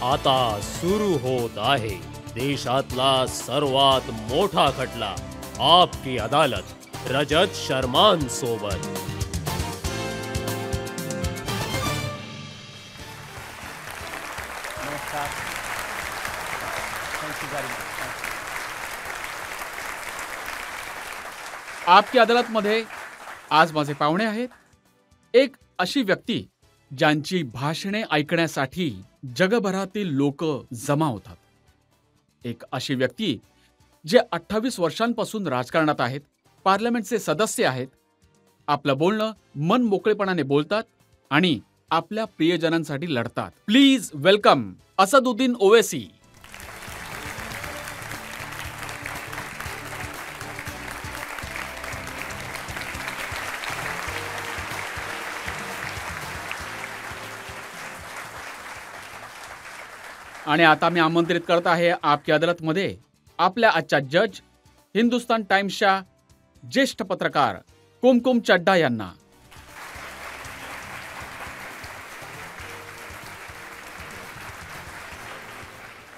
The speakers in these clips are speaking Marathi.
आता सुरू होत आहे देशातला सर्वात मोठा खटला आपकी अदालत रजत शर्मान सोबत. नमस्कार. Thank you very much. आपकी अदालतमध्ये आज माझे पाहुणे आहेत. एक अशी व्यक्ती ज्यांची भाषणे ऐकण्यासाठी जगभरातील लोक जमा होतात. एक अशी व्यक्ती जे 28 वर्षांपासून राजकारणात आहेत, पार्लमेंटचे सदस्य आहेत. आपलं बोलणं मन मोकळेपणाने बोलतात आणि आपल्या प्रियजनांसाठी लढतात. Please welcome Asaduddin Owaisi. आणि आता मी आमंत्रित करत आहे आपकी अदालतमध्ये आपल्या आजच्या जज, हिंदुस्तान टाइम्सच्या ज्येष्ठ पत्रकार कुमकुम चड्ढा यांना.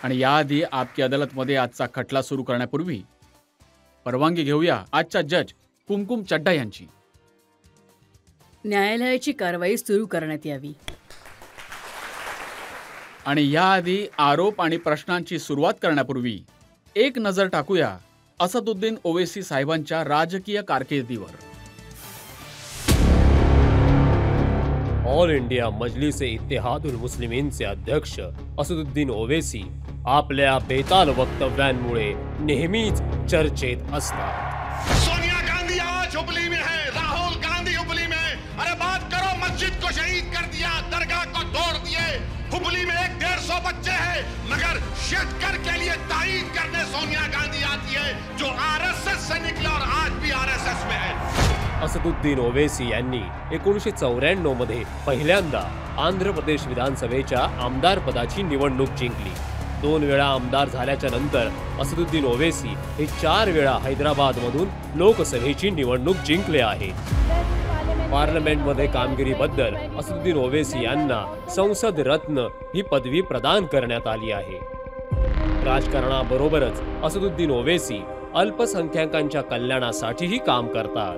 आणि याआधी आपकी अदालतमध्ये आजचा खटला सुरू करण्यापूर्वी परवानगी घेऊया आजच्या जज कुमकुम चड्ढा यांची. न्यायालयाची कारवाई सुरू करण्यात यावी. आणि याआधी आरोप आणि प्रश्नांची सुरुवात करण्यापूर्वी एक नजर टाकूया असदुद्दीन ओवैसी साहेबांच्या राजकीय कारकिर्दीवर. ऑल इंडिया मजलिस इत्तेहादुल मुस्लिमीनचे अध्यक्ष असदुद्दीन ओवैसी आपल्या बेताल वक्तव्यांमुळे नेहमीच चर्चेत असतात. सोनिया गांधी आज हुबली में है, राहुल गांधी हुबली में. अरे बात करो, मस्जिद को शहीद कर दिया, दरगाह को तोड़ दिए. हुबली में 150 बच्चे हैं, मगर शेतकर के लिए ताईद करने सोनिया गांधी आती है, जो आरएसएस से निकला और आज भी आरएसएस में है. असदुद्दीन ओवैसी यांनी 1994 मध्ये पहिल्यांदा आंध्र प्रदेश विधानसभेच्या आमदार पदाची निवडणूक जिंकली. 2 वेळा आमदार झाल्याच्या नंतर असदुद्दीन ओवैसी हे 4 वेळा हैदराबादमधून लोकसभेची निवडणूक जिंकले आहेत. पार्लमेंटमध्ये कामगिरीबद्दल असदुद्दीन ओवैसी यांना संसद रत्न ही पदवी प्रदान करण्यात आली आहे. राजकारणाबरोबरच असदुद्दीन ओवैसी अल्पसंख्याकांच्या कल्याणासाठीही काम करतात.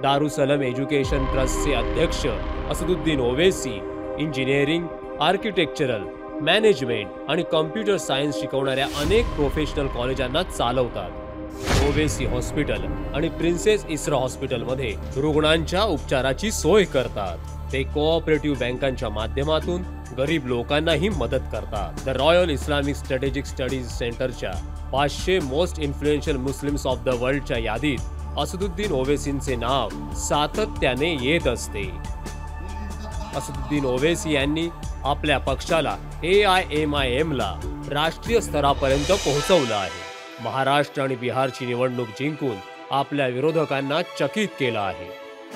दारुसलम एज्युकेशन ट्रस्टचे अध्यक्ष Asaduddin Owaisi engineering, architectural, management आणि कॉम्प्युटर सायन्स शिकवणाऱ्या अनेक प्रोफेशनल कॉलेजांना चालवतात. ओवैसी हॉस्पिटल आणि प्रिन्सेस इस्रा हॉस्पिटलमध्ये रुग्णांच्या उपचाराची सोय करतात. ते कोऑपरेटिव्ह बँकांच्या माध्यमातून गरीब लोकांनाही मदत करतात. The Royal Islamic Strategic Studies सेंटरच्या 500 most influential Muslims of the वर्ल्डच्या यादीत असदुद्दीन ओवैसींचे नाव सातत्याने येत असते. असदुद्दीन ओवैसी यांनी आपल्या पक्षाला AIMIM ला राष्ट्रीय स्तरापर्यंत पोहोचवलं आहे. महाराष्ट्र आणि बिहारची निवडणूक जिंकून आपल्या विरोधकांना चकित केलं आहे.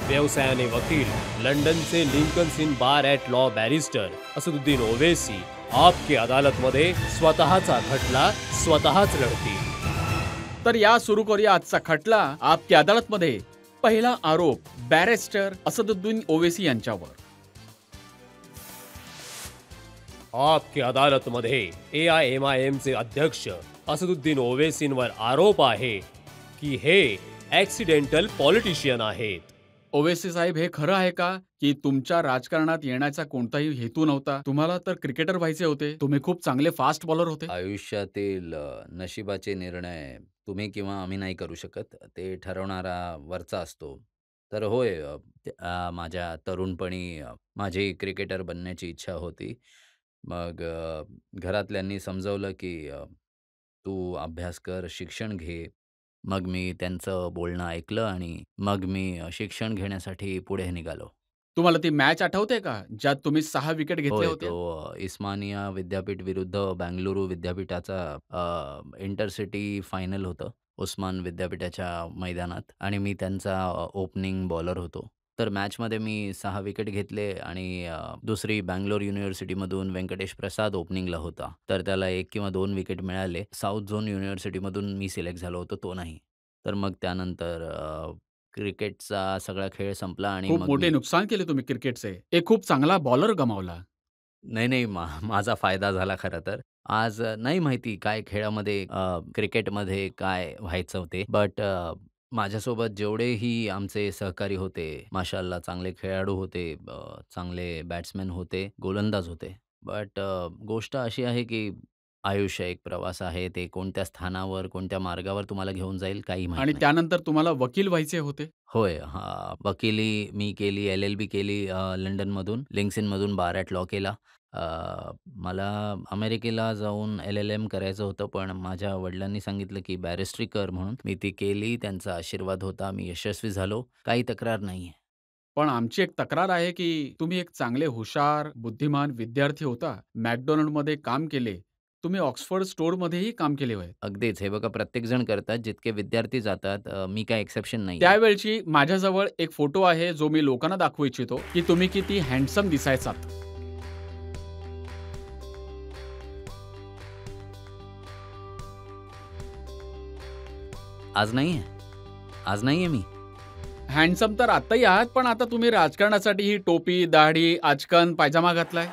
व्यवसायाने वकील, लंडनचे Lincoln's Inn bar at law barrister Asaduddin Owaisi आपकी अदालतमध्ये स्वतःचा खटला स्वतःच लढतील. तर या सुरू करूया आजचा खटला. आपकी अदालतमध्ये पहिला आरोप बॅरिस्टर असदुद्दीन ओवैसी यांच्यावर. आपकी अदालतमध्ये AIMIM चे अध्यक्ष असदुद्दीन ओवैसींवर आरोप आहे की हे ॲक्सिडेंटल पॉलिटिशियन आहेत. ओवैसी साहेब, हे खरं आहे का की तुमच्या राजकारणात येण्याचा कोणताही हेतू नव्हता? तुम्हाला तर क्रिकेटर व्हायचे होते. तुम्ही खूप चांगले फास्ट बॉलर होते. आयुष्यातील नशिबाचे निर्णय तुम्ही किंवा आम्ही नाही करू शकत. ते ठरवणारा वरचा असतो. तर होय, माझ्या तरुणपणी माझी क्रिकेटर बनण्याची इच्छा होती. मग घरातल्यांनी समजावलं की तू अभ्यास कर, शिक्षण घे. मग मी त्यांचं बोलणं ऐकलं आणि मग मी शिक्षण घेण्यासाठी पुढे निघालो. तुम्हाला ती मॅच आठवते का ज्यात तुम्ही 6 विकेट घेतले होय, होते? तो इस्मानिया विद्यापीठ विरुद्ध बंगळुरू विद्यापीठाचा इंटरसिटी फायनल होतं उस्मान विद्यापीठाच्या मैदानात आणि मी त्यांचा ओपनिंग बॉलर होतो. तर मॅचमध्ये मी 6 विकेट घेतले आणि दुसरी बंगलोर युनिव्हर्सिटीमधून व्यंकटेश प्रसाद ओपनिंगला होता. तर त्याला 1 किंवा 2 विकेट मिळाले. साऊथ झोन युनिव्हर्सिटीमधून मी सिलेक्ट झालो होतो, तो नाही. तर मग त्यानंतर क्रिकेटचा सगळा खेळ संपला आणि खूप मग मोठे मी नुकसान केले तुम्ही क्रिकेटचे. एक खूप चांगला बॉलर गमावला. नाही, नाही. माझा फायदा झाला खरं तर. आज नाही माहिती काय खेळामध्ये क्रिकेटमध्ये काय व्हायचं ते. बट माझ्यासोबत जेवढेही आमचे सहकारी होते, माशाअल्लाह चांगले खेळाडू होते, चांगले बॅट्समन होते, गोलंदाज होते. बट गोष्ट अशी आहे की आयुष्य एक प्रवास आहे. ते कोणत्या स्थानावर, कोणत्या मार्गावर तुम्हाला घेऊन जाईल काही माहीत आणि नाही. त्यानंतर तुम्हाला वकील व्हायचे होते. होय. वकिली मी केली, एल-एल-बी केली लंडनमधून, लिंक्स बारात लॉ केला. अ, मला अमेरिकेला जाऊन एल-एल-एम करायचं होतं, पण माझ्या वडिलांनी सांगितलं, की बॅरिस्ट्री कर म्हणून. मी ती केली. त्यांचा आशीर्वाद होता. मी यशस्वी झालो. काही तक्रार नाहीये. पण आमची एक तक्रार आहे, की तुम्ही एक चांगले हुशार, बुद्धिमान विद्यार्थी होता. मॅकडोनाल्डमध्ये काम केले. तुम्ही ऑक्सफर्ड स्टोअरमध्येही काम केले होय. अगदीच. हे बघा प्रत्येकजण करतात. जितके विद्यार्थी जातात मी काही एक्सेप्शन नाहीये. त्यावेळची माझ्याजवळ एक फोटो आहे, जो मी लोकांना दाखवू इच्छितो, की तुम्ही किती हँडसम दिसायचात. आज नाहीये. आज नाहीये मी. हँडसम तर आत्ताही आहात, पण आता तुम्ही राजकारणासाठी ही टोपी, दाढी, आचकन, पायजामा घातलाय.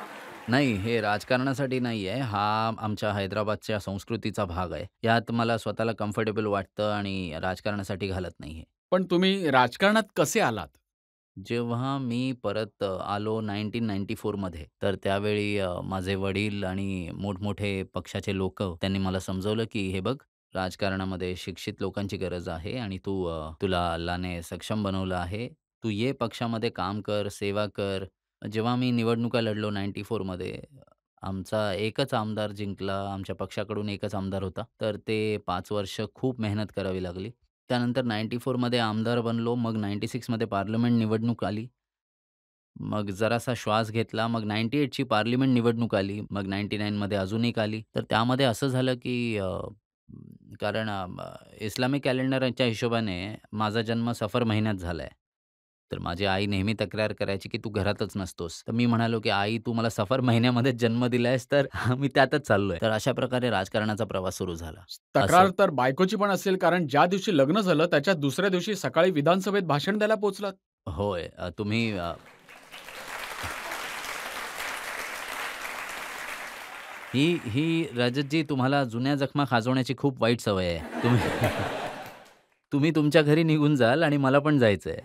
नाही, हे राजकारणासाठी नाहीये. हा आमच्या हैदराबादच्या संस्कृतीचा भाग आहे. यात मला स्वतःला कम्फर्टेबल वाटतं आणि राजकारणासाठी घालत नाहीये. पण तुम्ही राजकारणात कसे आलात? जेव्हा मी परत आलो 1994 मध्ये, तर त्यावेळी माझे वडील आणि मोठमोठे पक्षाचे लोकं त्यांनी मला समजावलं, की "हे बघ, राजकारणामध्ये शिक्षित लोकांची गरज आहे आणि तुला अल्लाने सक्षम बनवलं आहे. तू ये पक्षामध्ये काम कर, सेवा कर." जेव्हा मी निवडणुका लढलो 94 मध्ये, आमचा एकच आमदार जिंकला. आमच्या पक्षाकडून एकच आमदार होता. तर ते 5 वर्ष खूप मेहनत करावी लागली. त्यानंतर 94 मध्ये आमदार बनलो. मग 96 मध्ये पार्लमेंट निवडणूक आली. मग जरासा श्वास घेतला. मग 98 ची पार्लमेंट निवडणूक आली. मग 99 मध्ये अजून एक आली. तर त्यामध्ये असं झालं की कारण इस्लामिक कॅलेंडरच्या हिशोबाने माझा जन्म सफर महिन्यात झालाय. तर माझी आई नेहमी तक्रार करायची की "तू घरातच नसतोस." तर मी म्हणालो की "आई, तू मला सफर महिन्यामध्येच जन्म दिलायस, तर मी त्यातच चाललोय." तर अशा प्रकारे राजकारणाचा प्रवास सुरू झाला. असं तक्रार तर बायकोची पण असेल, कारण ज्या दिवशी लग्न झालं, त्याच्या दुसऱ्या दिवशी सकाळी विधानसभेत भाषण द्यायला पोहोचलात. होय. तुम्ही ही रजतजी तुम्हाला जुन्या जखमा खाजवण्याची खूप वाईट सवय आहे. तुम्ही तुमच्या घरी निघून जाल आणि मला पण जायचंय.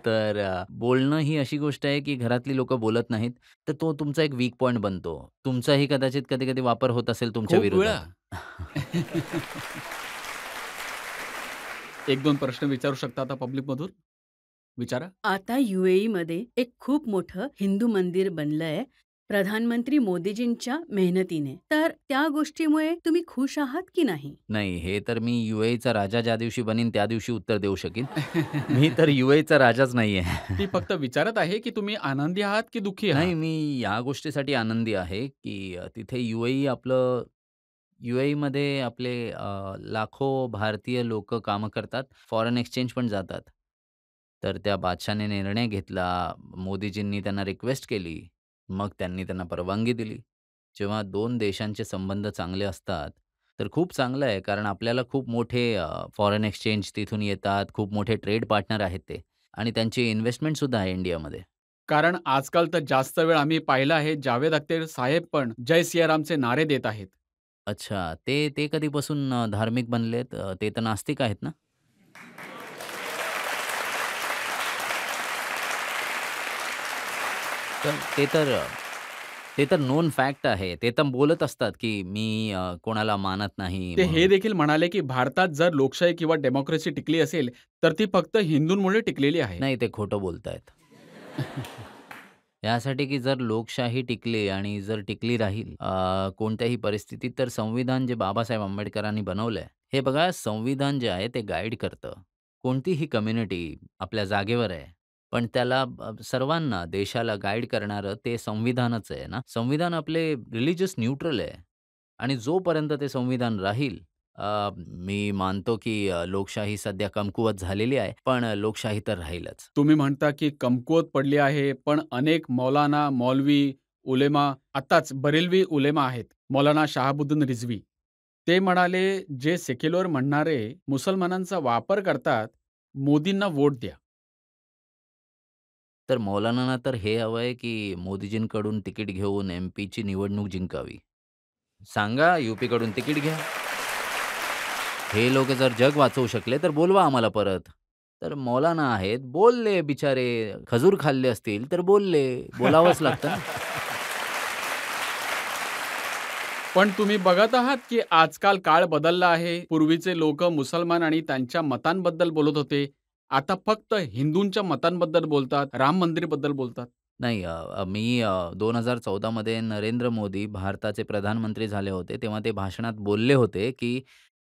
तर बोलणं ही अशी गोष्ट आहे, की घरातली लोकं बोलत नाहीत, तर तो तुमचा एक वीक पॉइंट बनतो. तुमचाही कदाचित कधी-कधी वापर होत असेल तुमच्या खूप विरोधात. वेळा. 1-2 प्रश्न विचारू शकता आता पब्लिकमधून? विचारा. आता मध्ये एक खूप मोठं हिंदू मंदिर बनलंय प्रधानमंत्री मोदीजींच्या मेहनतीने. तर त्या गोष्टीमुळे तुम्ही खुश आहात की नाही? नाही, हे तर मी चा राजा ज्या दिवशी बनीन त्या दिवशी उत्तर देऊ शकीन. मी तर चा राजाच नाहीये. ती फक्त विचारत आहे, की तुम्ही आनंदी आहात की दुःखी नाही, आहात? मी या गोष्टीसाठी आनंदी आहे, की तिथे मध्ये आपले लाखो भारतीय लोकं कामं करतात. फॉरेन एक्सचेंज पण जातात. तर त्या बादशहाने निर्णय घेतला. मोदीजींनी त्यांना रिक्वेस्ट केली. मग त्यांनी त्यांना परवानगी दिली. जेव्हा 2 देशांचे संबंध चांगले असतात, तर खूप चांगलं आहे. कारण आपल्याला खूप मोठे फॉरेन एक्सचेंज तिथून येतात. खूप मोठे ट्रेड पार्टनर आहेत ते आणि त्यांची इन्व्हेस्टमेंटसुद्धा आहे इंडियामध्ये. कारण आजकाल तर जास्त वेळ आम्ही पाहिलं आहे, जावेद अख्तर साहेब पण जय सियारामचे नारे देत आहेत. अच्छा. ते कधीपासून धार्मिक बनलेत? ते तर नास्तिक आहेत ना? तर ते तर नोन फॅक्ट आहे. ते तर बोलत असतात, की मी कोणाला मानत नाही ते हे म्हणून. देखील म्हणाले, की भारतात जर लोकशाही किंवा डेमोक्रेसी टिकली असेल, तर ती फक्त हिंदूंमुळे टिकलेली आहे. नाही, ते खोटं बोलतायत. यासाठी की जर लोकशाही टिकली आणि जर टिकली राहील कोणत्याही परिस्थितीत, तर संविधान जे बाबासाहेब आंबेडकरांनी बनवलंय, हे बघा संविधान जे आहे ते गाईड करतं. कोणतीही कम्युनिटी आपल्या जागेवर आहे. पण त्याला सर्वांना देशाला गाईड करणारं ते संविधानच आहे ना. संविधान आपले रिलिजियस न्यूट्रल आहे आणि जोपर्यंत ते संविधान राहील मी मानतो की लोकशाही सध्या कमकुवत झालेली आहे, पण लोकशाही तर राहीलच. तुम्ही म्हणता, की कमकुवत पडली आहे, पण अनेक मौलाना, मौलवी, उलेमा, आत्ताच बरेलवी उलेमा आहेत. मौलाना शहाबुद्दीन रिझवी. ते म्हणाले, जे सेक्युलर म्हणणारे मुसलमानांचा वापर करतात, मोदींना वोट द्या. तर मौलानांना तर हे हवंय, की मोदीजींकडून तिकीट घेऊन एम-पीची निवडणूक जिंकावी. सांगा यूपीकडून तिकीट घ्या. हे लोकं जर जग वाचवू शकले, तर बोलवा आम्हाला परत. तर मौलाना आहेत, बोलले बिचारे. खजूर खाल्ले असतील, तर बोलले. बोलावंच लागतं ना. पण तुम्ही बघत आहात की आजकाल काळ बदलला आहे. पूर्वीचे लोक मुसलमान आणि त्यांच्या मतांबद्दल बोलत होते. आता फक्त हिंदूंच्या मतांबद्दल बोलतात, राम मंदिरबद्दल बोलतात. नाही, 2014 मध्ये नरेंद्र मोदी भारताचे प्रधानमंत्री झाले होते. तेव्हा ते भाषणात बोलले होते,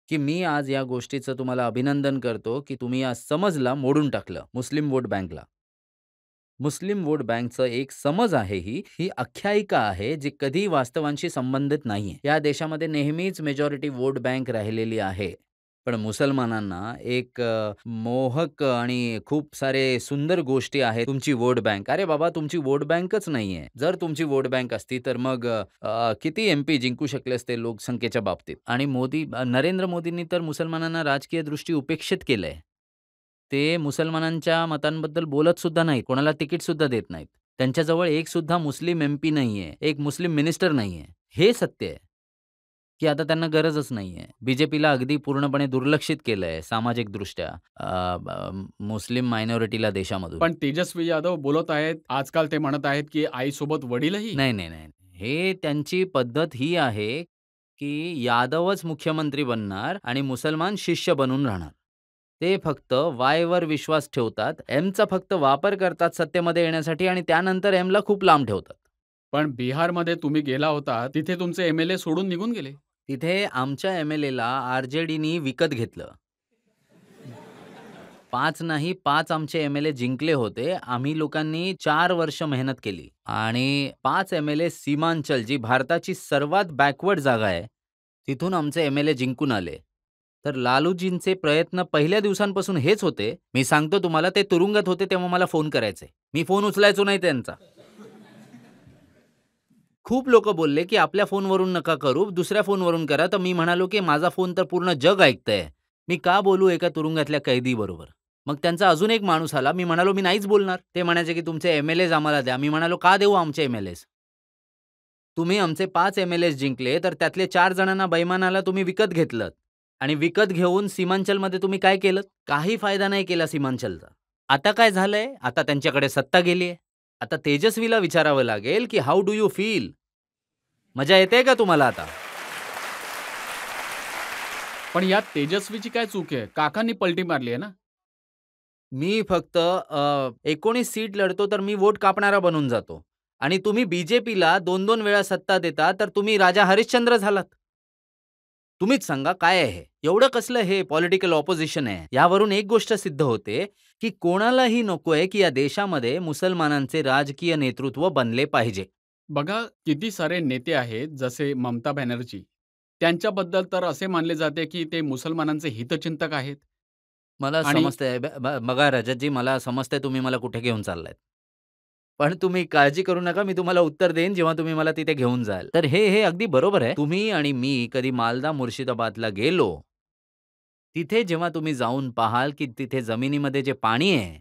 की मी आज या गोष्टीचं तुम्हाला अभिनंदन करतो, की तुम्ही आज समजला मोडून टाकलं मुस्लिम वोट बँकला. मुस्लिम वोट बँकचं एक समज आहे ही आख्यायिका आहे, जी कधी वास्तवांशी संबंधित नाहीये. या देशामध्ये नेहमीच मेजॉरिटी वोट बँक राहिलेली आहे. पण मुसलमानांना एक मोहक आणि खूप सारे सुंदर गोष्टी आहेत. तुमची वोट बँक. अरे बाबा, तुमची वोट बँकच नाहीये. जर तुमची वोट बँक असती, तर मग किती एम-पी जिंकू शकले असते लोकसंख्येच्या बाबतीत. आणि नरेंद्र मोदींनी तर मुसलमानांना राजकीय दृष्टी उपेक्षित केलंय. ते मुसलमानांच्या मतांबद्दल बोलत सुद्धा नाहीत. कोणाला तिकीट सुद्धा देत नाहीत. त्यांच्याजवळ एक सुद्धा मुस्लिम एम-पी नाहीये. एक मुस्लिम मिनिस्टर नाहीये. हे सत्य आहे, की आता त्यांना गरजच नाहीये. बी-जे-पीला अगदी पूर्णपणे दुर्लक्षित केलंय सामाजिकदृष्ट्या मुस्लिम मायनॉरिटीला देशामधून. पण तेजस्वी यादव बोलत आहेत, आजकाल ते म्हणत आहेत की आईसोबत वडीलही. नाही, नाही, नाही. हे त्यांची पद्धत ही आहे, की यादवच मुख्यमंत्री बनणार आणि मुसलमान शिष्य बनून राहणार. ते फक्त वायवर विश्वास ठेवतात. एमचा फक्त वापर करतात सत्तेमध्ये येण्यासाठी आणि त्यानंतर एमला खूप लांब ठेवतात. पण बिहारमध्ये तुम्ही गेला होता, तिथे तुमचे एम-एल-ए सोडून निघून गेले. तिथे आमच्या एम-एल-एला आर-जे-डीनी विकत घेतलं. 5 नाही 5 आमचे एम-एल-ए जिंकले होते. आम्ही लोकांनी 4 वर्ष मेहनत केली आणि 5 एम-एल-ए सीमांचल, जी भारताची सर्वात बॅकवर्ड जागा आहे, तिथून आमचे एम-एल-ए जिंकून आले. तर लालूजींचे प्रयत्न पहिल्या दिवसांपासून हेच होते. मी सांगतो तुम्हाला, ते तुरुंगात होते तेव्हा मला फोन करायचे. मी फोन उचलायचो नाही त्यांचा. खूप लोकं बोलले, की आपल्या फोनवरून नका करू, दुसऱ्या फोनवरून करा. तर मी म्हणालो, की माझा फोन तर पूर्ण जग ऐकतंय. मी का बोलू एका तुरुंगातल्या कैदीबरोबर? मग त्यांचा अजून एक माणूस आला. मी म्हणालो, "मी नाहीच बोलणार." ते म्हणायचे, की "तुमचे एम-एल-एज आम्हाला द्या." मी म्हणालो, "का देऊ आमचे एम-एल-एज? तुम्ही आमचे 5 एम-एल-एज जिंकले, तर त्यातले 4 जणांना बैमानाला तुम्ही विकत घेतलत आणि विकत घेऊन सीमांचलमध्ये तुम्ही काय केलंत? काही फायदा नाही केला सीमांचलचा. आता काय झालंय? आता त्यांच्याकडे सत्ता गेलीये. आता तेजस्वीला विचारावं लागेल, की हाऊ डू यू फील? मजा येतेय का तुम्हाला आता?" पण यात तेजस्वीची काय चूक आहे? काकांनी पलटी मारली आहे ना. मी फक्त 19 सीट लढतो, तर मी वोट कापणारा बनून जातो आणि तुम्ही बी-जे-पीला 2-2 वेळा सत्ता देता, तर तुम्ही राजा हरिश्चंद्र झालात. तुम्हीच सांगा काय आहे हे? एवढं कसलं हे पॉलिटिकल ऑपोझिशन आहे? यावरून एक गोष्ट सिद्ध होते, की कोणालाही नकोय, की या देशामध्ये मुसलमानांचे राजकीय नेतृत्व बनले पाहिजे. बघा, किती सारे नेते आहेत, जसे ममता बॅनर्जी. त्यांच्याबद्दल तर असे मानले जाते की ते मुसलमानांचे हितचिंतक आहेत. मला आणि समजतंय बघा रजतजी, मला समजतंय तुम्ही मला कुठे घेऊन चाललायत. पण तुम्ही काळजी करू नका, मी तुम्हाला उत्तर देईन जेव्हा तुम्ही मला तिथे घेऊन जाल. तर हे अगदी बरोबर आहे. तुम्ही आणि मी कधी मालदा, मुर्शिदाबादला गेलो, तिथे जेव्हा तुम्ही जाऊन पाहाल, की तिथे जमिनीमध्ये जे पाणी आहे,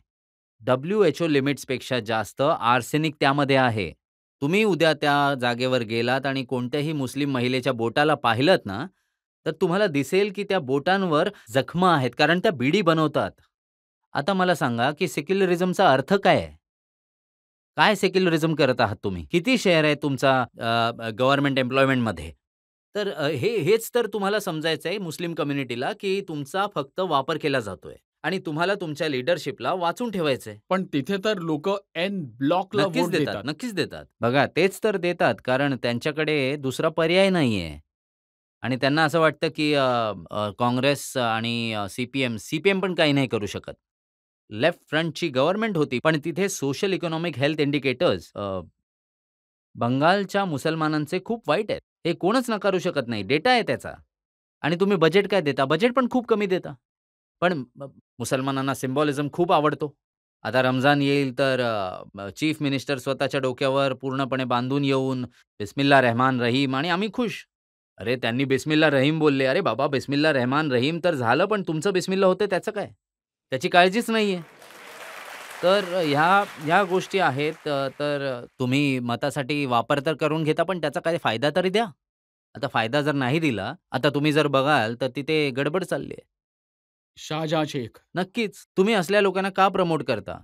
WHO लिमिट्सपेक्षा जास्त आर्सेनिक त्यामध्ये आहे. तुम्ही उद्या त्या जागेवर गेलात आणि कोणत्याही मुस्लिम महिलेच्या बोटाला पाहिलत ना, तर तुम्हाला दिसेल, की त्या बोटांवर जखमा आहेत, कारण त्या बिडी बनवतात. आता मला सांगा, की सेक्युलरिझमचा अर्थ काय आहे? काय सेक्युलरिझम करत आहात तुम्ही? किती शेअर आहे तुमचा गव्हर्नमेंट एम्प्लॉयमेंटमध्ये? तर हेच तर तुम्हाला समजायचं आहे मुस्लिम कम्युनिटीला, की तुमचा फक्त वापर केला जातोय आणि तुम्हाला तुमच्या लीडरशिपला वाचून ठेवायचंय. पण तिथे तर लोक एन ब्लॉकला नक्कीच वोट देतात, देतात. नक्कीच देतात. बघा तेच तर देतात, कारण त्यांच्याकडे दुसरा पर्याय नाहीये आणि त्यांना असं वाटतं, की काँग्रेस आणि सी-पी-एम पण काही नाही करू शकत. लेफ्ट फ्रंटची गव्हर्नमेंट होती, पण तिथे सोशल इकॉनॉमिक हेल्थ इंडिकेटर्स बंगालच्या मुसलमानांचे खूप वाईट आहेत. हे कोणच नाकारू शकत नाही. डेटा आहे त्याचा. आणि तुम्ही बजेट काय देता? बजेट पण खूप कमी देता. पण मुसलमानांना सिम्बॉलिझम खूप आवडतो. आता रमजान येईल तर चीफ मिनिस्टर स्वतःच्या डोक्यावर पूर्णपणे बांधून येऊन बिस्मिल्ला रहमान रहीम आणि आम्ही खुश. अरे त्यांनी बिस्मिल्ला रहीम बोलले. अरे बाबा बिस्मिल्ला रहमान रहीम तर झालं, पण तुमचं बिस्मिल्ला होतं त्याचं काय? त्याची काळजीच नाहीये. तर ह्या गोष्टी आहेत. तर तुम्ही मतासाठी वापर तर करून घेता, पण त्याचा काही फायदा तरी द्या. आता फायदा जर नाही दिला, आता तुम्ही जर बघाल तर तिथे गडबड चालली आहे. शाहजहां शेख. नक्कीच. तुम्ही असल्या लोकांना का प्रमोट करता?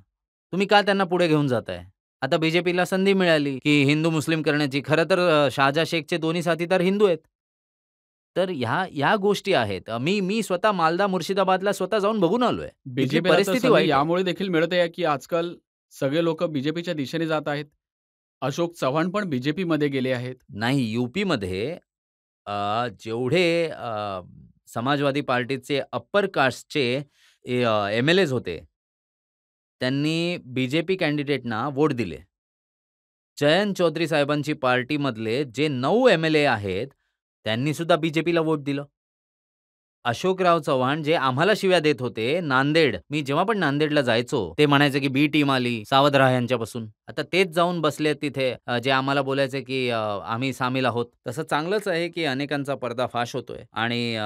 तुम्ही का त्यांना पुढे घेऊन जाताय? आता बीजेपीला संधी मिळाली, की हिंदू-मुस्लिम करण्याची. खरं तर शहाजहां शेखचे दोन्ही साथीदार हिंदू आहेत. तर ह्या गोष्टी आहेत. मी स्वतः मालदा, मुर्शिदाबादला स्वतः जाऊन बघून आलोय. तिथली बीजेपीला तर परिस्थिती संधी वाईट आहे. यामुळे देखील मिळत आहे, की आजकाल सगळे लोकं बीजेपीच्या दिशेने जात आहेत. अशोक चव्हाण पण बीजेपीमध्ये गेले आहेत. नाही, यूपीमध्ये जेवढे समाजवादी पार्टीचे अप्पर कास्टचे एम-एल-एज होते, त्यांनी बीजेपी कॅन्डिडेटना वोट दिले. जयंत चौधरी साहेबांची पार्टीमधले जे 9 एम-एल-ए आहेत, त्यांनी सुद्धा बीजेपीला वोट दिलं. अशोकराव चव्हाण जे आम्हाला शिव्या देत होते, नांदेड, मी जेव्हा पण नांदेडला जायचो, ते म्हणायचे की बी टीम आली, सावध राहा यांच्यापासून. आता तेच जाऊन बसलेत तिथे, जे आम्हाला बोलायचे की आम्ही सामील आहोत. तसं चांगलंच आहे की अनेकांचा पर्दाफाश होतोय आणि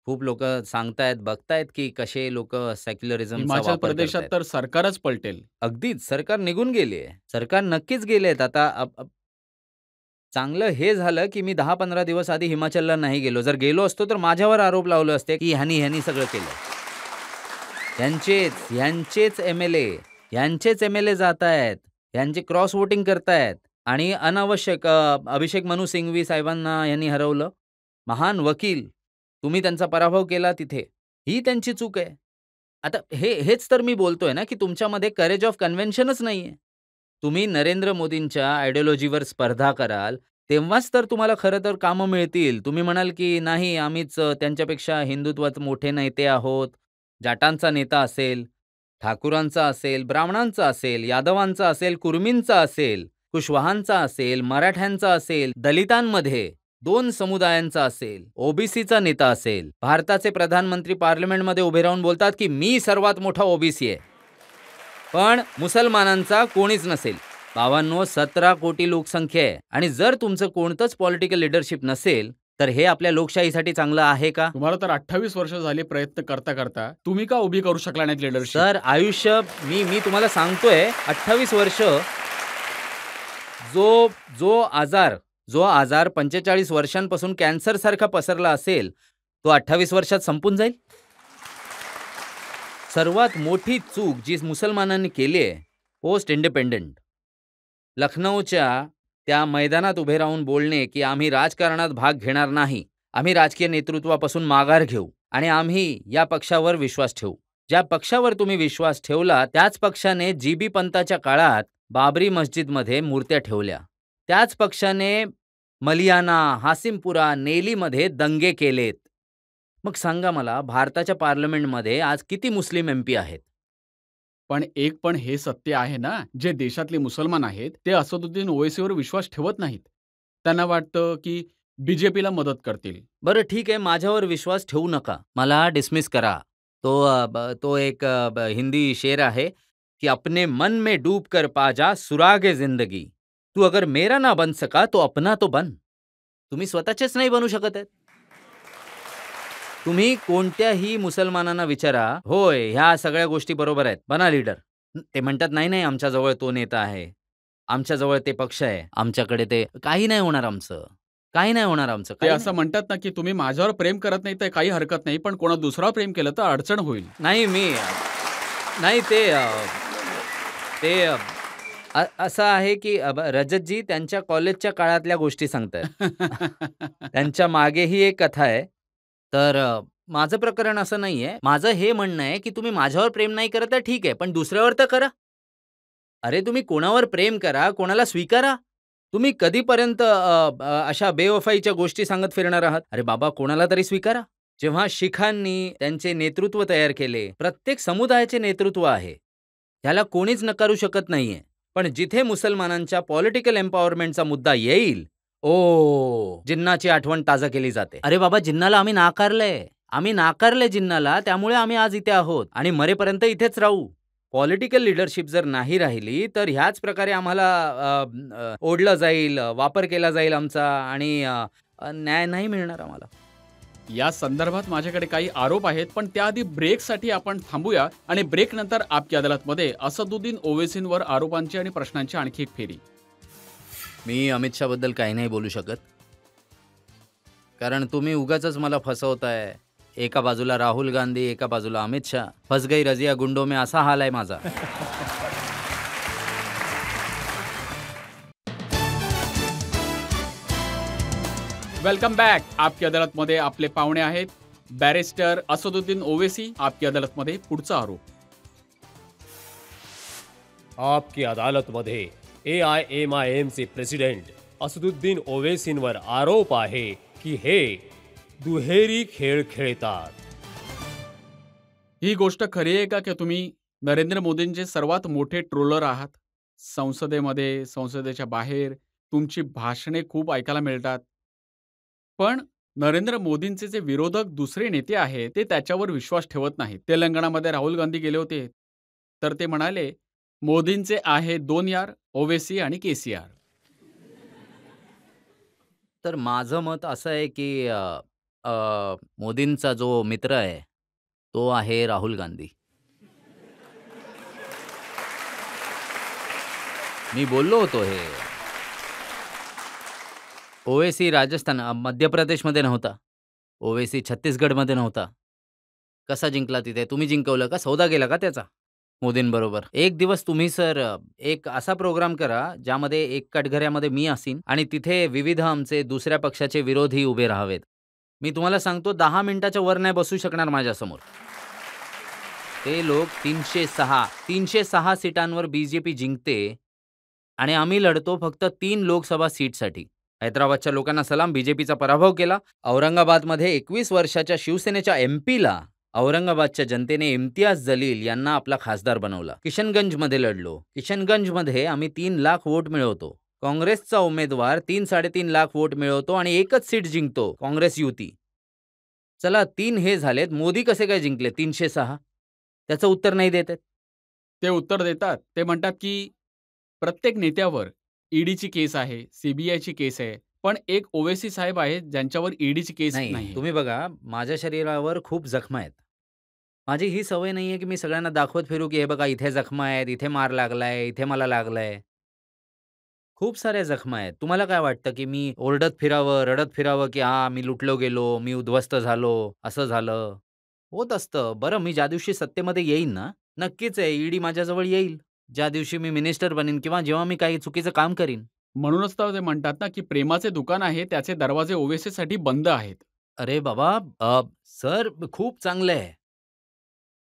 खूप लोकं सांगतायत, बघतायत की कसे लोकं सेक्युलरिझमचा हिमाचल वापर प्रदेशात करतायत. तर सरकारच पलटेल. अगदीच सरकार निघून गेली सरकार नक्कीच गेलेत. आता चांगलं हे झालं, की मी 10-15 दिवस आधी हिमाचलला नाही गेलो. जर गेलो असतो तर माझ्यावर आरोप लावले असते, की ह्यानी सगळं केलं. ह्यांचेच एम-एल-ए जातायत. ह्यांचे क्रॉस वोटिंग करतायत आणि अनावश्यक अभिषेक मनु सिंघवी साहेबांना यांनी हरवलं. महान वकील, तुम्ही त्यांचा पराभव केला तिथे. ही त्यांची चूक आहे. आता हेच तर मी बोलतोय ना, की तुमच्यामध्ये करेज ऑफ कन्व्हेन्शनच नाहीये. तुम्ही नरेंद्र मोदींच्या आयडिओलॉजीवर स्पर्धा कराल, तेव्हाच तर तुम्हाला खरं तर कामं मिळतील. तुम्ही म्हणाल, की नाही आम्हीच त्यांच्यापेक्षा हिंदुत्वात मोठे नेते आहोत. जाटांचा नेता असेल, ठाकूरांचा असेल, ब्राह्मणांचा असेल, यादवांचा असेल, कुर्मींचा असेल, कुशवाहांचा असेल, मराठ्यांचा असेल, दलितांमध्ये 2 समुदायांचा असेल, ओबीसीचा नेता असेल. भारताचे प्रधानमंत्री पार्लमेंटमध्ये उभे राहून बोलतात, की मी सर्वात मोठा ओबीसी आहे. पण मुसलमानांचा कोणीच नसेल. भावांनो, 17 कोटी लोकसंख्या आहे आणि जर तुमचं कोणतंच पॉलिटिकल लीडरशिप नसेल, तर हे आपल्या लोकशाहीसाठी चांगलं आहे का? तुम्हाला तर 28 वर्ष झाली प्रयत्न करता तुम्ही का उभी करू शकला नाहीत लीडरशिप? सर, आयुष्य मी तुम्हाला सांगतोय 28 वर्ष जो आजार 45 वर्षांपासून कॅन्सरसारखा पसरला असेल, तो 28 वर्षात संपून जाईल? सर्वात मोठी चूक जी मुसलमानांनी केली आहे, पोस्ट इंडिपेंडंट, लखनौच्या त्या मैदानात उभे राहून बोलणे, की आम्ही राजकारणात भाग घेणार नाही, आम्ही राजकीय नेतृत्वापासून माघार घेऊ आणि आम्ही या पक्षावर विश्वास ठेवू. ज्या पक्षावर तुम्ही विश्वास ठेवला, त्याच पक्षाने जी.बी. पंताच्या काळात बाबरी मस्जिदमध्ये मूर्त्या ठेवल्या. त्याच पक्षाने मलियाना, हासिमपुरा, नेलीमध्ये दंगे केलेत. मग सांगा मला, भारताच्या पार्लमेंटमध्ये आज किती मुस्लिम एम-पी आहेत? पण हे सत्य आहे ना, जे देशातले मुसलमान आहेत, ते असदुद्दीन ओवैसीवर विश्वास ठेवत नाहीत. त्यांना वाटतं, की बीजेपीला मदत करतील. बरं ठीक आहे, माझ्यावर विश्वास ठेवू नका. मला डिसमिस करा. तो एक हिंदी शेर आहे, की अपने मन में डूब कर पा जा सुरागे जिंदगी. तू अगर मेरा ना बन सका तो अपना तो बन. तुम्ही स्वतःचेच नाही बनू शकत आहेत. तुम्ही कोणत्याही मुसलमानांना विचारा, होय ह्या सगळ्या गोष्टी बरोबर आहेत, बना लीडर. ते म्हणतात नाही आमच्याजवळ तो नेता आहे, आमच्याजवळ ते पक्ष आहे, आमच्याकडे ते काही नाही होणार आमचं. ते काही असं म्हणतात ना, की तुम्ही माझ्यावर प्रेम करत नाही तर काही हरकत नाही, पण कोणा दुसऱ्यावर प्रेम केलं तर अडचण होईल. नाही ते असं आहे की रजतजी त्यांच्या कॉलेजच्या काळातल्या गोष्टी सांगतायत. त्यांच्या मागेही एक कथा आहे. तर माझं प्रकरण असं नाहीये. माझं हे म्हणणं आहे की तुम्ही माझ्यावर प्रेम नाही करत तर ठीक आहे, पण दुसऱ्यावर तर करा. अरे तुम्ही कोणावर प्रेम करा, कोणाला स्वीकारा. तुम्ही कधीपर्यंत अशा बेवफाईच्या गोष्टी सांगत फिरणार आहात? अरे बाबा, कोणाला तरी स्वीकारा. जेव्हा शिखांनी त्यांचे नेतृत्व तयार केले, प्रत्येक समुदायाचे नेतृत्व आहे, त्याला कोणीच नकारू शकत नाहीये. पण जिथे मुसलमानांच्या पॉलिटिकल एम्पॉवरमेंटचा मुद्दा येईल, जिन्नाची आठवण ताजा केली जाते. अरे बाबा, जिन्नाला आम्ही नाकारलंय जिन्नाला, त्यामुळे आम्ही आज इथे आहोत आणि मरेपर्यंत इथेच राहू. पॉलिटिकल लीडरशिप जर नाही राहिली तर ह्याच प्रकारे आम्हाला ओढलं जाईल, वापर केला जाईल आमचा आणि न्याय नाही मिळणार आम्हाला. या संदर्भात माझ्याकडे काही आरोप आहेत, पण त्याआधी ब्रेकसाठी आपण थांबूया आणि ब्रेक नंतर आपकी अदालतमध्ये असदुद्दीन ओवेसींवर आरोपांची आणि प्रश्नांची आणखी एक फेरी. मी अमित शहाबद्दल काही नाही बोलू शकत, कारण तुम्ही उगाचच मला फसवताय. एका बाजूला राहुल गांधी, एका बाजूला अमित शहा. फस गई रजिया गुंडो में असा हाल आहे माझा. Welcome back. आपकी अदालतमध्ये आपले पाहुणे आहेत बॅरिस्टर असदुद्दीन ओवेसी. आपकी अदालतमध्ये पुढचा आरोप. आपकी अदालतमध्ये AIMIMचे प्रेसिडेंट असदुद्दीन ओवेसींवर आरोप आहे की हे दुहेरी खेळ खेळतात. ही गोष्ट खरी आहे का की तुम्ही नरेंद्र मोदींचे सर्वात मोठे ट्रोलर आहात? संसदेमध्ये, संसदेच्या बाहेर तुमची भाषणे खूप ऐकायला मिळतात, पण नरेंद्र मोदींचे जे विरोधक दुसरे नेते आहेत ते त्याच्यावर विश्वास ठेवत नाहीत. तेलंगणामध्ये राहुल गांधी गेले होते, तर ते म्हणाले मोदींचे आहे 2 यार, ओवेसी आणि KCR. तर माझं मत असं आहे की मोदींचा जो मित्र आहे तो आहे राहुल गांधी. मी बोललो होतो हे. ओवेसी राजस्थान, मध्य प्रदेशमध्ये नव्हता. ओवेसी छत्तीसगडमध्ये नव्हता. कसा जिंकला तिथे? तुम्ही जिंकवलं का? सौदा केला का त्याचा मोदींबरोबर? एक दिवस तुम्ही सर एक असा प्रोग्राम करा ज्यामध्ये एक कटघऱ्यामध्ये मी असीन आणि तिथे विविध आमचे दुसऱ्या पक्षाचे विरोधी उभे राहावेत. मी तुम्हाला सांगतो 10 मिनिटाच्या वर नाही बसू शकणार माझ्यासमोर. ते लोक 306 सीटांवर BJP जिंकते आणि आम्ही लढतो फक्त 3 लोकसभा सीटसाठी. हैदराबादच्या लोकांना सलाम, BJPचा पराभव केला. औरंगाबादमध्ये 21 वर्षाच्या शिवसेनेच्या MPला औरंगाबादच्या जनतेने इम्तियाज जलील यांना आपला खासदार बनवला. किशनगंजमध्ये लढलो. किशनगंजमध्ये आम्ही 3 लाख वोट मिळवतो. काँग्रेसचा उमेदवार 3-3.5 लाख वोट मिळवतो आणि एकच सीट जिंकतो, काँग्रेस युती. चला 3 हे झालेत. मोदी कसे काय जिंकले 306? त्याचं उत्तर नाही देत आहेत. ते उत्तर देतात. ते म्हणतात की प्रत्येक नेत्यावर ईडीची केस आहे, CBIची केस आहे, पण एक ओवेसी साहेब आहेत ज्यांच्यावर ईडीची केस नाही, नाही. तुम्ही बघा, माझ्या शरीरावर खूप जखमा आहेत. माझी ही सवय नाहीये की मी सगळ्यांना दाखवत फिरू की हे बघा इथे जखमा आहेत, इथे मार लागलाय, इथे मला लागलाय. खूप साऱ्या जखमा आहेत. तुम्हाला काय वाटतं की मी ओरडत फिरावं, रडत फिरावं की मी लुटलो गेलो, मी उद्ध्वस्त झालो, असं झालं? होत असतं. बरं, मी ज्या दिवशी सत्तेमध्ये येईन ना, नक्कीच आहे ईडी माझ्याजवळ येईल. ज्या दिवशी मी मिनिस्टर बनीन किंवा जेव्हा मी काही चुकीचं काम करीन. म्हणूनच तर ते म्हणतात ना की प्रेमाचे दुकान आहे त्याचे दरवाजे ओवेसीसाठी बंद आहेत. अरे बाबा, सर खूप चांगलं आहे.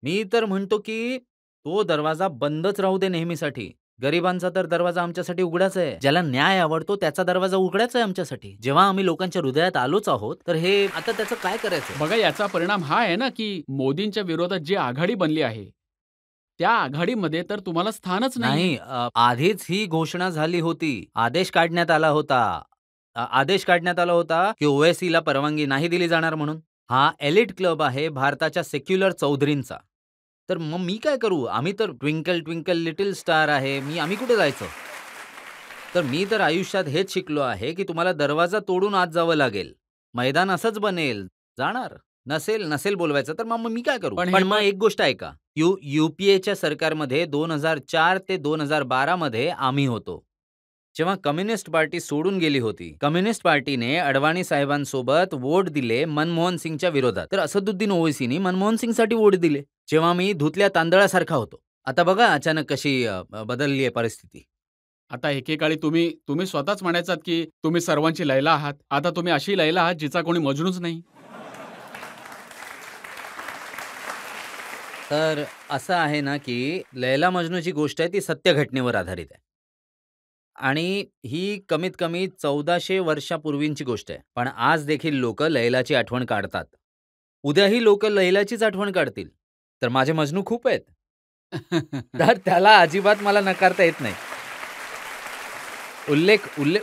मी तर म्हणतो की तो दरवाजा बंदच राहू दे नेहमीसाठी. गरिबांचा तर दरवाजा आमच्यासाठी उघडाच आहे. ज्याला न्याय आवडतो त्याचा दरवाजा उघडाच आहे आमच्यासाठी. जेव्हा आम्ही लोकांच्या हृदयात आलोच आहोत, तर हे आता त्याचं काय करायचं? बघा, याचा परिणाम हा आहे ना की मोदींच्या विरोधात जी आघाडी बनली आहे त्या आघाडीमध्ये तर तुम्हाला स्थानच नाही. नाही, आधीच ही घोषणा झाली होती. आदेश काढण्यात आला होता की ओवेसीला परवानगी नाही दिली जाणार म्हणून. हा एलिट क्लब आहे भारताच्या सेक्युलर चौधरींचा. तर मग मी काय करू? आम्ही तर ट्विंकल ट्विंकल लिटिल स्टार आहे. आम्ही कुठे जायचं? तर मी तर आयुष्यात हेच शिकलो आहे की तुम्हाला दरवाजा तोडून आत जावं लागेल. मैदान असंच बनेल. जाणार नसेल बोलवायचं तर मग मी काय करू? पण पण मग एक गोष्ट ऐका, UPAच्या सरकारमध्ये 2004 ते 2012 मध्ये आम्ही होतो. जेव्हा कम्युनिस्ट पार्टी सोडून गेली होती, कम्युनिस्ट पार्टीने अडवाणी साहेबांसोबत वोट दिले मनमोहन सिंगच्या विरोधात. तर असदुद्दीन ओवेसीने मनमोहन सिंगसाठी वोट दिले, जेव्हा मी धुतल्या तांदळासारखा होतो. आता बघा अचानक कशी बदलली आहे परिस्थिती. आता एकेकाळी तुम्ही स्वतःच म्हणायचात की तुम्ही सर्वांची लैला आहात. आता तुम्ही अशी लैला आहात जिचा कोणी मजनूच नाही. तर असं आहे ना की लैला मजनूची गोष्ट आहे ती सत्य घटनेवर आधारित आहे आणि ही कमीत कमी 1400 वर्षापूर्वींची गोष्ट आहे. पण आज देखील लोक लैलाची आठवण काढतात. उद्याही लोक लैलाचीच आठवण काढतील. तर माझे मजनू खूप आहेत. तर त्याला अजिबात मला नकारता येत नाही.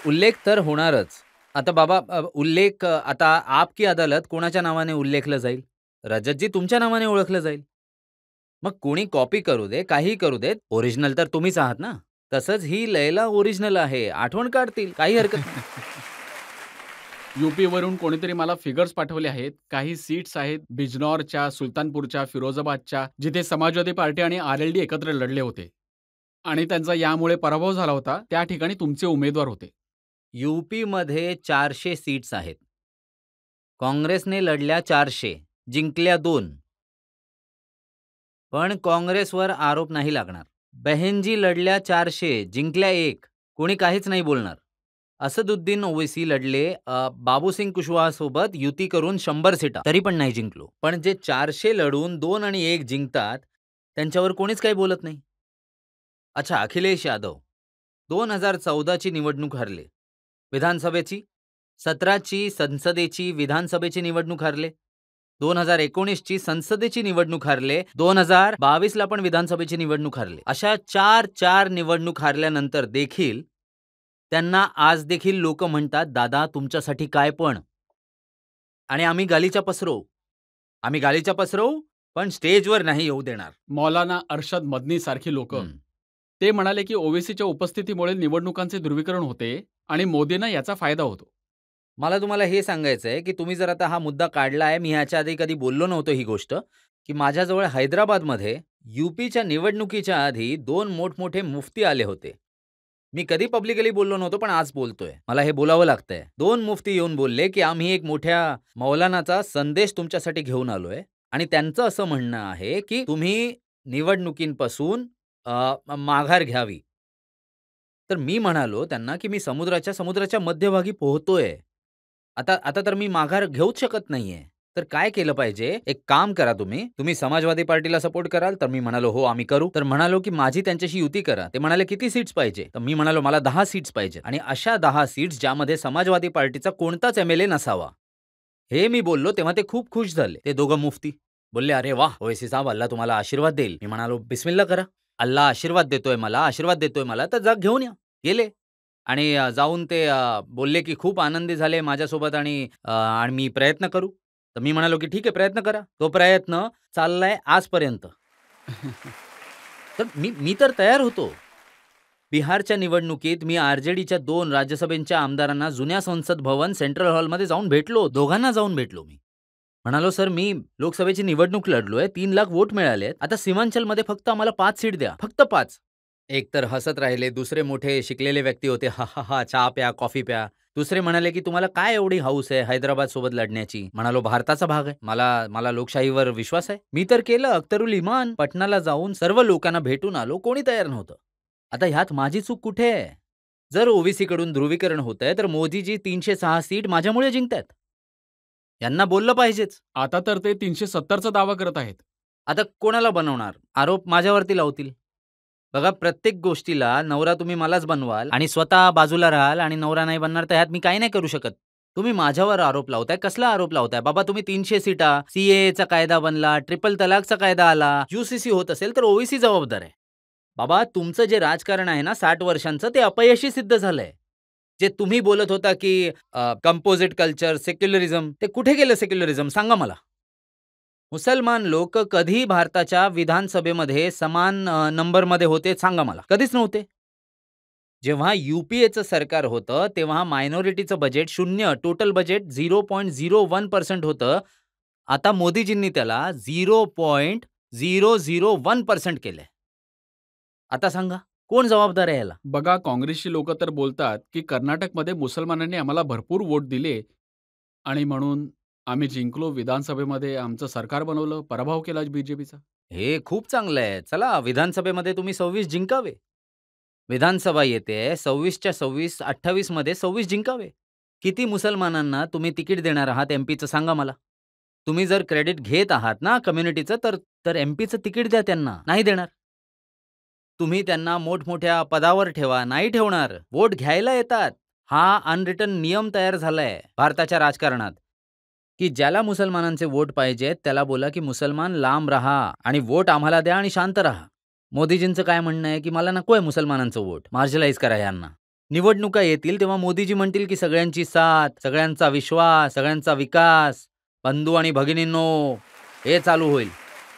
उल्लेख तर होणारच. आता बाबा, उल्लेख आता आपकी अदालत कोणाच्या नावाने उल्लेखलं जाईल? रजतजी तुमच्या नावाने ओळखलं जाईल. मग कोणी कॉपी करू दे, काही करू देत, ओरिजिनल तर तुम्हीच आहात ना. तसंच ही लैला ओरिजिनल आहे, आठवण काढतील, काही हरकत नाही. यूपीवरून कोणीतरी मला फिगर्स पाठवले आहेत. काही सीट्स आहेत बिजनौरच्या, सुलतानपूरच्या, फिरोजाबादच्या, जिथे समाजवादी पार्टी आणि आरएलडी एकत्र लढले होते आणि त्यांचा यामुळे पराभव झाला होता. त्या ठिकाणी तुमचे उमेदवार होते. यूपीमध्ये 400 सीट्स आहेत. काँग्रेसने लढल्या 400, जिंकल्या 2. पण काँग्रेसवर आरोप नाही लागणार. बहेनजी लढल्या 400, जिंकल्या 1, कोणी काहीच नाही बोलणार. असदुद्दीन ओवैसी लढले बाबूसिंग कुशवाहासोबत युती करून 100 सीटा, तरी पण नाही जिंकलो. पण जे 400 लढून 2 आणि 1 जिंकतात त्यांच्यावर कोणीच काही बोलत नाही. अच्छा, अखिलेश यादव 2014ची निवडणूक हरले. विधानसभेची, 17ची संसदेची, विधानसभेची निवडणूक हरले. 2019ची संसदेची निवडणूक हरले. 2022ला पण विधानसभेची निवडणूक हरले. अशा 4 निवडणूक हारल्यानंतर देखील त्यांना आज देखील लोक म्हणतात, दादा तुमच्यासाठी काय पण. आणि आम्ही गालीचा पसरवू पण स्टेजवर नाही येऊ देणार. मौलाना अरशद मदनी सारखी लोक ते म्हणाले की ओवेसीच्या उपस्थितीमुळे निवडणुकांचे ध्रुवीकरण होते आणि मोदींना याचा फायदा होतो. मला तुम्हाला हे सांगायचं आहे की तुम्ही जर आता हा मुद्दा काढला आहे, मी ह्याच्या आधी कधी बोललो नव्हतो ही गोष्ट, की माझ्याजवळ हैदराबादमध्ये यूपीच्या निवडणुकीच्या आधी 2 मोठमोठे मुफ्ती आले होते. मी कधी पब्लिकली बोललो नव्हतो, पण आज बोलतोय. मला हे बोलावं लागतंय. 2 मुफ्ती येऊन बोलले की आम्ही एक मोठ्या मौलानाचा संदेश तुमच्यासाठी घेऊन आलोय आणि त्यांचं असं म्हणणं आहे की तुम्ही निवडणुकींपासून माघार घ्यावी. तर मी म्हणालो त्यांना की मी समुद्राच्या मध्यभागी पोहतोय. आता तर मी माघार घेऊच शकत नाहीये. तर काय केलं पाहिजे? एक काम करा तुम्ही समाजवादी पार्टीला सपोर्ट कराल? तर मी म्हणालो हो आम्ही करू. तर म्हणालो की माझी त्यांच्याशी युती करा. ते म्हणाले किती सीट्स पाहिजे? तर मी म्हणालो मला 10 सीट्स पाहिजे आणि अशा 10 सीट्स ज्यामध्ये समाजवादी पार्टीचा कोणताच एमएलए नसावा. हे मी बोललो तेव्हा ते खूप खुश झाले. ते दोघं मुफ्ती बोलले, अरे वाह ओवैसी साहेब, अल्लाह तुम्हाला आशीर्वाद देईल. मी म्हणालो बिस्मिल्ला करा. अल्लाह आशीर्वाद देतोय मला, तर जा घेऊन या. गेले आणि जाऊन ते बोलले की खूप आनंदी झाले माझ्यासोबत आणि मी प्रयत्न करू. तर मी म्हणालो की ठीक आहे प्रयत्न करा. तो प्रयत्न चाललाय आजपर्यंत. तर मी तर तयार होतो. बिहारच्या निवडणुकीत मी आरजेडीच्या 2 राज्यसभेच्या आमदारांना जुन्या संसद भवन सेंट्रल हॉलमध्ये जाऊन भेटलो. दोघांना जाऊन भेटलो. मी म्हणालो सर मी लोकसभेची निवडणूक लढलोय, 3 लाख वोट मिळालेत. आता सीमांचलमध्ये फक्त आम्हाला 5 सीट द्या, फक्त 5. एक तर हसत राहिले. दुसरे मोठे शिकलेले व्यक्ती होते. हा हा हा, चहा प्या, कॉफी प्या. दुसरे म्हणाले की तुम्हाला काय एवढी हौस आहे हैदराबाद सोबत लढण्याची? म्हणालो भारताचा भाग आहे, मला लोकशाहीवर विश्वास आहे. मी तर केलं अख्तरुल इमान. पटनाला जाऊन सर्व लोकांना भेटून आलो, कोणी तयार नव्हतं. आता ह्यात माझी चूक कुठे आहे? जर ओबीसी कडून ध्रुवीकरण होतंय तर मोदीजी 306 सीट माझ्यामुळे जिंकतायत. यांना बोललं पाहिजेच. आता तर ते 370चा दावा करत आहेत. आता कोणाला बनवणार? आरोप माझ्यावरती लावतील. बघा प्रत्येक गोष्टीला नवरा तुम्ही मलाच बनवाल आणि स्वतः बाजूला राहाल आणि नवरा नाही बनणार, तर ह्यात मी काही नाही करू शकत. तुम्ही माझ्यावर आरोप लावताय. कसला आरोप लावताय? बाबा तुम्ही 300 सीटा, सीएचा कायदा बनला, ट्रिपल तलाकचा कायदा आला, यूसीसी होत असेल तर ओवीसी जबाबदार आहे. बाबा तुमचं जे राजकारण आहे ना 60 वर्षांचं, ते अपयशी सिद्ध झालंय. जे तुम्ही बोलत होता की कंपोजिट कल्चर, सेक्युलरिझम, ते कुठे गेलं सेक्युलरिझम? सांगा मला. मुसलमान लोक कधी भारताच्या विधानसभेमध्ये समान नंबरमध्ये होते? सांगा मला. कधीच नव्हते. जेव्हा यूपीएचं सरकार होतं तेव्हा मायनॉरिटीचं बजेट 0, टोटल बजेट 0.01% होतं. आता मोदीजींनी त्याला 0.001% केलंय. आता सांगा कोण जबाबदार आहे याला? बघा काँग्रेसची लोक तर बोलतात की कर्नाटकमध्ये मुसलमानांनी आम्हाला भरपूर वोट दिले आणि म्हणून आम्ही जिंकलो, विधानसभेमध्ये आमचं सरकार बनवलं, पराभव केला बीजेपीचा. हे खूप चांगलं आहे. चला विधानसभेमध्ये तुम्ही 26 जिंकावे. विधानसभा येते 26च्या 26, 28 मध्ये 26 जिंकावे. किती मुसलमानांना तुम्ही तिकीट देणार आहात एमपीचं सांगा मला. तुम्ही जर क्रेडिट घेत आहात ना कम्युनिटीचं, तर एमपीचं तिकीट द्या त्यांना. नाही देणार. तुम्ही त्यांना मोठमोठ्या पदावर ठेवा, नाही ठेवणार. वोट घ्यायला येतात. हा अनरिटन नियम तयार झालाय भारताच्या राजकारणात की ज्याला मुसलमानांचे वोट पाहिजेत त्याला बोला की मुसलमान लांब राहा आणि वोट आम्हाला द्या आणि शांत राहा. मोदीजींचं काय म्हणणं आहे की मला नकोय मुसलमानांचं वोट, मार्जिनलाइज करा यांना. निवडणुका येतील तेव्हा मोदीजी म्हणतील की सगळ्यांची साथ, सगळ्यांचा विश्वास, सगळ्यांचा विकास, बंधू आणि भगिनींनो, हे चालू होईल.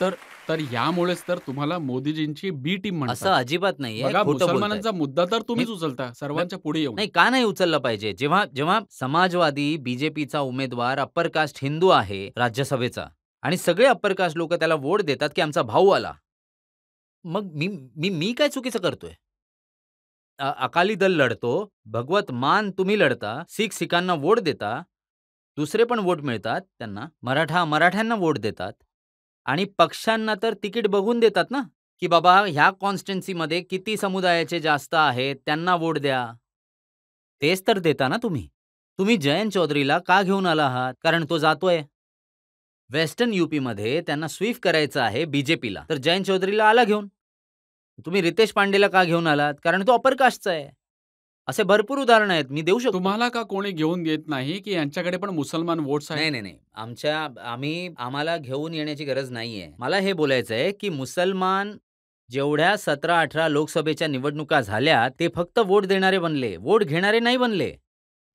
तर तर यामुळेच तर तुम्हाला मोदीजींची बी टीम असं म्हणतात. अजिबात नाहीये. बघा, खोटं बोलतायत. मुसलमानांचा मुद्दा तर तुम्हीच मी उचलता सर्वांच्या पुढे येऊन. नाही, का नाही उचललं पाहिजे? जेव्हा जेव्हा समाजवादी बीजेपीचा उमेदवार अप्पर कास्ट हिंदू आहे राज्यसभेचा आणि सगळे अप्पर कास्ट लोकं त्याला वोट देतात, की आमचा भाऊ आला. मग मी मी मी काय चुकीचं करतोय? अकाली दल लढतो, भगवत मान तुम्ही लढता, शीखांना वोट देता, दुसरे पण वोट मिळतात त्यांना, मराठ्यांना वोट देतात आणि पक्षांना तर तिकीट बघून देतात ना, की बाबा ह्या कॉन्स्टिट्युन्सीमध्ये किती समुदायाचे जास्त आहेत, त्यांना वोट द्या. तेच तर देता ना तुम्ही. तुम्ही जयंत चौधरीला का घेऊन आला आहात? कारण तो जातोय. वेस्टर्न यूपीमध्ये त्यांना स्वीप करायचं आहे बीजेपीला, तर जयंत चौधरीला आला घेऊन. तुम्ही रितेश पांडेला का घेऊन आलात? कारण तो अपर कास्टचा आहे. असे भरपूर उदाहरणं आहेत, मी देऊ शकतो. तुम्हाला का कोणी घेऊन येत नाही की यांच्याकडे पण मुसलमान वोट्स आहेत? नाही. आम्हाला घेऊन येण्याची गरज नाहीये. मला हे बोलायचं आहे, की मुसलमान जेवढ्या 17-18 लोकसभेच्या निवडणुका झाल्या, ते फक्त वोट देणारे बनले, वोट घेणारे नाही बनले.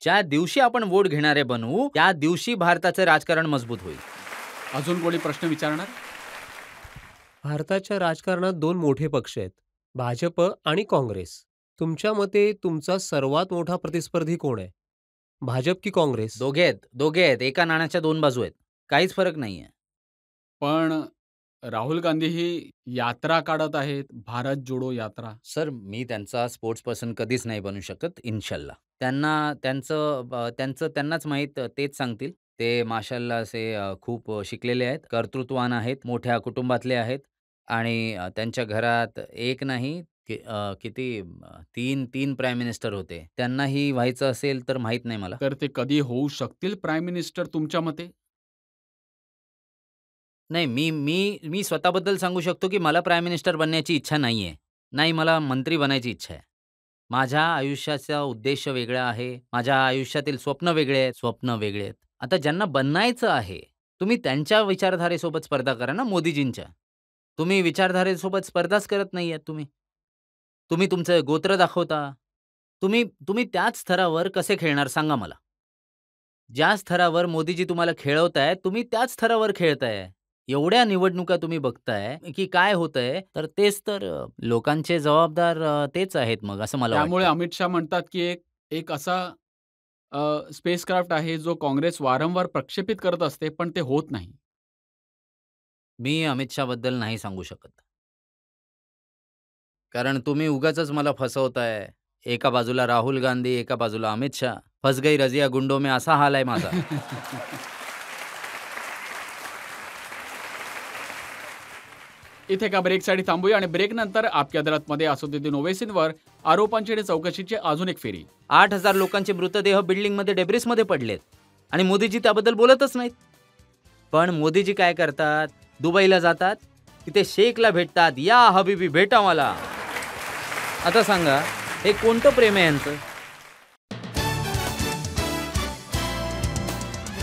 ज्या दिवशी आपण वोट घेणारे बनवू, त्या दिवशी भारताचं राजकारण मजबूत होईल. अजून कोणी प्रश्न विचारणार? भारताच्या राजकारणात 2 मोठे पक्ष आहेत, भाजप आणि काँग्रेस. तुमच्या मते तुमचा सर्वात मोठा प्रतिस्पर्धी कोण आहे? भाजप की काँग्रेस? दोघे आहेत. एका नाण्याच्या 2 बाजू आहेत. काहीच फरक नाहीये. पण राहुल गांधी ही यात्रा काढत आहेत, भारत जोडो यात्रा. सर, मी त्यांचा स्पोर्ट्स पर्सन कधीच नाही बनू शकत, इन्शाल्लाह. त्यांचं त्यांनाच माहीत, तेच सांगतील. ते माशाल्लाह असे खूप शिकलेले आहेत, कर्तृत्वान आहेत, मोठ्या कुटुंबातले आहेत आणि त्यांच्या घरात एक नाही किती 3 प्राईम मिनिस्टर होते. त्यांनाही व्हायचं असेल तर माहीत नाही मला. तर ते कधी होऊ शकतील प्राईम मिनिस्टर तुमच्या मते? नाही, मी स्वतःबद्दल सांगू शकतो, की मला प्राईम मिनिस्टर बनण्याची इच्छा नाहीये. नाही, मला मंत्री बनायची इच्छा आहे. माझ्या आयुष्याचा उद्देश वेगळा आहे. माझ्या आयुष्यातील स्वप्न वेगळे आहेत. आता ज्यांना बनायचं आहे, तुम्ही त्यांच्या विचारधारेसोबत स्पर्धा करा ना मोदीजींच्या. तुम्ही विचारधारेसोबत स्पर्धाच करत नाहीयेत तुम्ही. तुम्ही तुमचं गोत्र दाखवता. तुम्ही त्याच स्तरावर कसे खेळणार सांगा मला? ज्या स्तरावर मोदीजी तुम्हाला खेळवतायत, तुम्ही त्याच स्तरावर खेळताय. एवढ्या निवडणुका तुम्ही बघताय, की काय होतंय, तर तेच तर लोकांचे जबाबदार तेच आहेत मग असं मला त्यामुळे वाटतं. अमित शाह म्हणतात की एक असा स्पेसक्राफ्ट आहे जो काँग्रेस वारंवार प्रक्षेपित करत असते, पण ते होत नाही. मी अमित शहाबद्दल नाही सांगू शकत. कारण तुम्ही उगाचच मला फसवताय. एका बाजूला राहुल गांधी, एका बाजूला अमित शहा. फस गई रजिया गुंडों में असा हाल आहे माझा. इथे एका ब्रेकसाठी थांबूया आणि ब्रेकनंतर आपल्या अदालतमध्ये असदुद्दीन ओवैसींवर आरोपांची आणि चौकशीची अजून एक फेरी. 8,000 लोकांचे मृतदेह बिल्डिंगमध्ये डेब्रिसमध्ये पडलेत आणि मोदीजी त्याबद्दल बोलतच नाहीत. पण मोदीजी काय करतात? दुबईला जातात, तिथे शेखला भेटतात. या हबीबी भेटा मला. आता सांगा, हे कोणतं प्रेम आहे यांचं?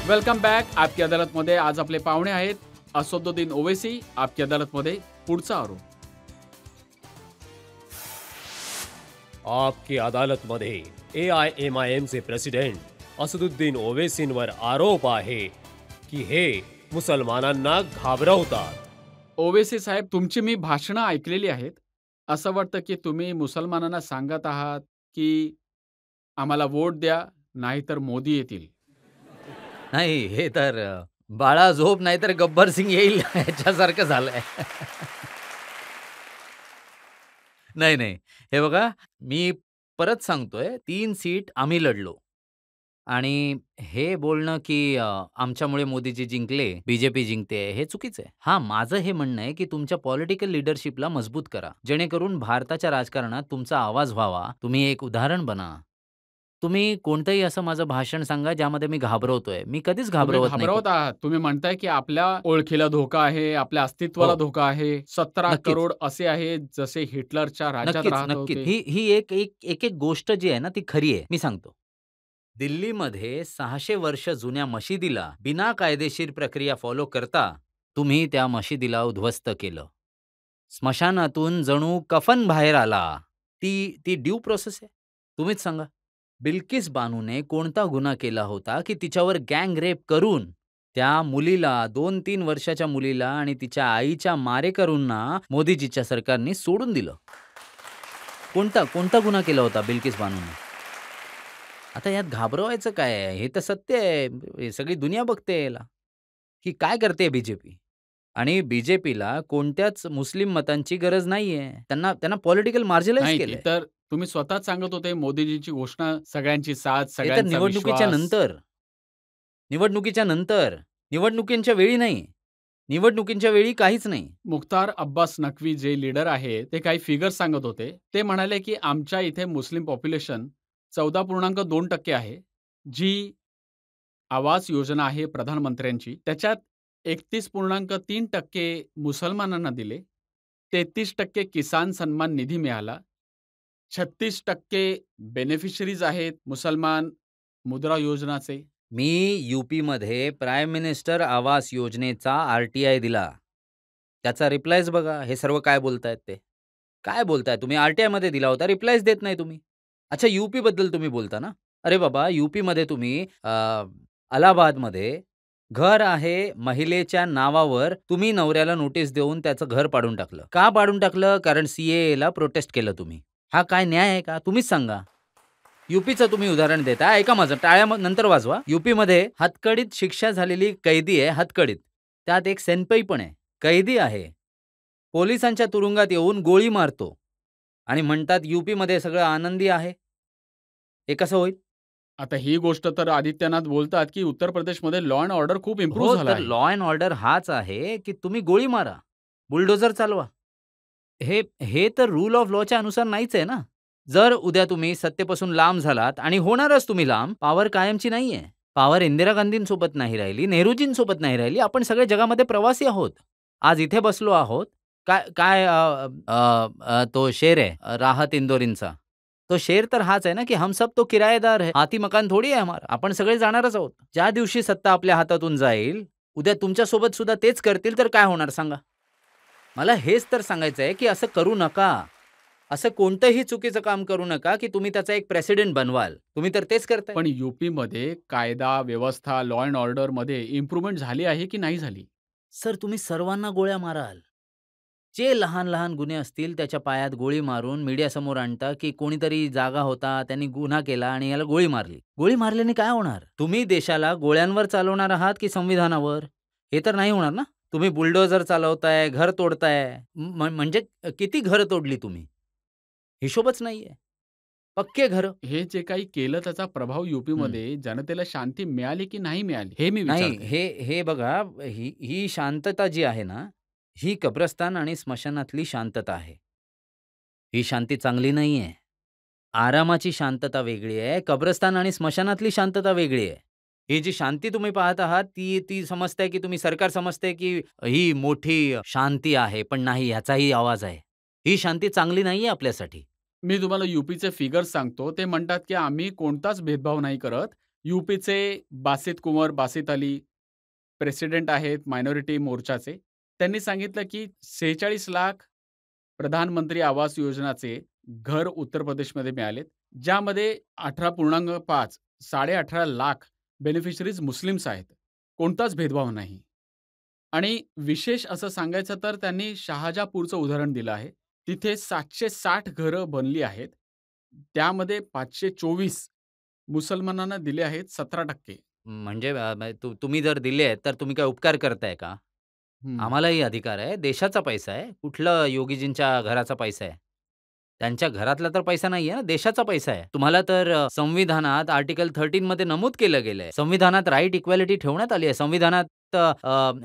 Welcome back. आपकी अदालतमध्ये आज आपले पाहुणे आहेत असदुद्दीन ओवैसी. आपकी अदालतमध्ये पुढचा आरोप. आपकी अदालतमध्ये AIMIMचे प्रेसिडेंट असदुद्दीन ओवैसींवर आरोप आहे की हे मुसलमानांना घाबरवतात. ओवैसी साहेब, तुमची मी भाषणं ऐकलेली आहेत. असं वाटतं की तुम्ही मुसलमानांना सांगत आहात की आम्हाला वोट द्या, नाहीतर मोदी येतील. नाही, हे तर बाळा झोप नाहीतर गब्बर सिंग येईल ह्याच्यासारखं झालंय. नाही. हे बघा, मी परत सांगतोय, 3 सीट आम्ही लढलो आणि हे बोलणं की आमच्यामुळे मोदीजी जिंकले, बीजेपी जिंकते, हे चुकीचं आहे. हां, माझं हे म्हणणं आहे की तुमच्या पॉलिटिकल लीडरशिपला मजबूत करा, जेणेकरून भारताच्या राजकारणात तुमचा आवाज व्हावा. तुम्ही एक उदाहरण बना. तुम्ही कोणतंही असं माझं भाषण सांगा ज्यामध्ये मी घाबरवतोय. मी कधीच तुम्ही घाबरवत नाही. घाबरवत आहात. तुम्ही म्हणताय की आपल्या ओळखीला धोका आहे, आपल्या अस्तित्वाला हो. धोका आहे. 17 नक्कीच. करोड असे आहेत जसे हिटलरच्या राज्यात राहत नक्कीच. होते. ही एक गोष्ट जी आहे ना, ती खरी आहे. मी सांगतो. दिल्लीमध्ये 600 वर्ष जुन्या मशिदीला बिना कायदेशीर प्रक्रिया फॉलो करता तुम्ही त्या मशिदीला उद्ध्वस्त केलं. स्मशानातून जणू कफन बाहेर आला. ती ड्यू प्रोसेस आहे. तुम्हीच सांगा. बिल्किस बानूने कोणता गुन्हा केला होता की तिच्यावर गँग रेप करून त्या मुलीला 2-3 वर्षाच्या मुलीला आणि तिच्या आईच्या मारेकरूंना मोदीजीच्या सरकारने सोडून दिलं. कोणता गुन्हा केला होता बिल्किस बानोने? आता यात घाबरवायचं काय आहे? हे तर सत्य आहे. हे सगळी दुनिया बघते याला, की काय करते बीजेपी. आणि बीजेपीला कोणत्याच मुस्लिम मतांची गरज नाहीये. त्यांना पॉलिटिकल मार्जिनलाइज नाही, ते केलंय. तर तुम्ही स्वतःच सांगत होते मोदीजींची घोषणा सगळ्यांची साथ, ते तर सगळ्यांचा निवडणुकीच्या विश्वास. नंतर. निवडणुकीच्या नंतर. निवडणुकींच्या वेळी नाही. निवडणुकींच्या वेळी काहीच नाही. मुख्तार अब्बास नक्वी जे लीडर आहेत, ते काही फिगर्स सांगत होते. ते म्हणाले, की आमच्या इथे मुस्लिम पॉप्युलेशन 14.2% आहे. जी आवास योजना आहे प्रधानमंत्र्यांची, त्याच्यात 31.3% मुसलमानांना दिले. 33% किसान सन्मान निधी मिळाला. 36% बेनिफिशरीज आहेत मुसलमान मुद्रा योजनाचे. मी यूपीमध्ये प्राईम मिनिस्टर आवास योजनेचा आर-टी-आय दिला. त्याचा रिप्लायच बघा. हे सर्व काय बोलतायत ते. काय बोलताय तुम्ही? आर-टी-आयमध्ये दिला होता, रिप्लायच देत नाही तुम्ही. अच्छा, यूपीबद्दल तुम्ही बोलता ना? अरे बाबा, यूपीमध्ये तुम्ही अलाहाबादमध्ये घर आहे महिलेच्या नावावर, तुम्ही नवऱ्याला नोटीस देऊन त्याचं घर पाडून टाकलं. का पाडून टाकलं? कारण सीएएला प्रोटेस्ट केलं तुम्ही. हा काय न्याय आहे का? तुम्हीच सांगा. यूपीचं तुम्ही उदाहरण देता. ऐका माझं, टाळ्या नंतर वाजवा. यूपीमध्ये हतकडीत शिक्षा झालेली कैदी आहे, हतकडीत. त्यात एक सेनपई पण आहे. कैदी आहे. पोलिसांच्या तुरुंगात येऊन गोळी मारतो आणि म्हणतात यूपीमध्ये सगळं आनंदी आहे. हे कसं होईल? आता ही गोष्ट तर आदित्यनाथ बोलतात, की उत्तर प्रदेशमध्ये लॉ अँड ऑर्डर खूप हो, इम्प्रूव्ह झाला तर आहे. लॉ अँड ऑर्डर हाच आहे, की तुम्ही गोळी मारा, बुलडोझर चालवा. हे तर रूल ऑफ लॉच्या अनुसार नाहीच आहे ना. जर उद्या तुम्ही सत्तेपासून लांब झालात आणि होणारच तुम्ही लांब, पॉवर कायमची नाहीये. पॉवर इंदिरा गांधींसोबत नाही राहिली, नेहरूजींसोबत नाही राहिली. आपण सगळे जगामध्ये प्रवासी आहोत. आज इथे बसलो आहोत. काय काय अ, अ, अ, तो शेर आहे राहत इंदोरींचा. तो शेर तर हाच आहे ना, की हम सब तो किरायेदार है. हाती मकान थोडी आहे हमारा. आपण सगळे जाणारच आहोत. ज्या दिवशी सत्ता आपल्या हातातून जाईल, उद्या तुमच्यासोबत सुद्धा तेच करतील तर काय होणार सांगा? मला हेच तर सांगायचं आहे, की असं करू नका. असं कोणतंही चुकीचं काम करू नका, की तुम्ही त्याचा एक प्रेसिडेंट बनवाल. तुम्ही तर तेच करताय. पण यूपीमध्ये कायदा, व्यवस्था, लॉ अँड ऑर्डरमध्ये इम्प्रूव्हमेंट झाली आहे की नाही झाली? सर, तुम्ही सर्वांना गोळ्या माराल. जे लहान-लहान गुन्हे असतील त्याच्या पायात गोळी मारून मीडियासमोर आणता, की कोणीतरी जागा होता, त्यांनी गुन्हा केला आणि याला गोळी मारली. गोळी मारल्याने काय होणार? तुम्ही देशाला गोळ्यांवर चालवणार आहात की संविधानावर? हे तर नाही होणार ना. तुम्ही बुलडोझर चालवताय, घर तोडताय. म्हणजे किती घरं तोडली तुम्ही? हिशोबच नाहीये. पक्के घरं. हे जे काही केलं त्याचा प्रभाव यूपीमध्ये जनतेला शांती मिळाली की नाही मिळाली? हे मी नाही, विचारते. हे बघा, ही शांतता जी आहे ना, ही कब्रस्तान आणि स्मशानातली शांतता आहे. ही शांती चांगली नाहीये. आरामाची शांतता वेगळी आहे. कब्रस्तान आणि स्मशानातली शांतता वेगळी आहे. ही जी शांती तुम्ही पाहत आहात, ती समजताय की तुम्ही सरकार समजते की ही मोठी शांती आहे, पण नाही, ह्याचाही आवाज आहे. ही शांती चांगली नाहीये आपल्यासाठी. मी तुम्हाला यूपीचे फिगर्स सांगतो. ते म्हणतात की आम्ही कोणताच भेदभाव नाही करत. यूपीचे बासित कुंवर, बासित अली प्रेसिडेंट आहेत मायनॉरिटी मोर्चाचे. त्यांनी सांगितलं की 46 लाख प्रधानमंत्री आवास योजनाचे घर उत्तर प्रदेशमध्ये मिळालेत. ज्यामध्ये 18.5 18.5 लाख बेनिफिशरीज मुस्लिम्स आहेत. कोणताच भेदभाव नाही. आणि विशेष असं सांगायचं तर त्यांनी शहाजापूरचं उदाहरण दिलं आहे. तिथे 760 घरं बनली आहेत. त्यामध्ये 524 मुसलमानांना दिले आहेत 17%. म्हणजे तुम्ही जर दिले आहेत, तर तुम्ही काय उपकार करताय का? आम्हालाही अधिकार आहे. देशाचा पैसा आहे. कुठलं योगीजींच्या घराचा पैसा आहे? त्यांच्या घरातला तर पैसा नाहीये ना, देशाचा पैसा आहे. तुम्हाला तर संविधानात आर्टिकल 13 मध्ये नमूद केलं गेलंय. संविधानात राईट इक्वॅलिटी ठेवण्यात आली आहे. संविधानात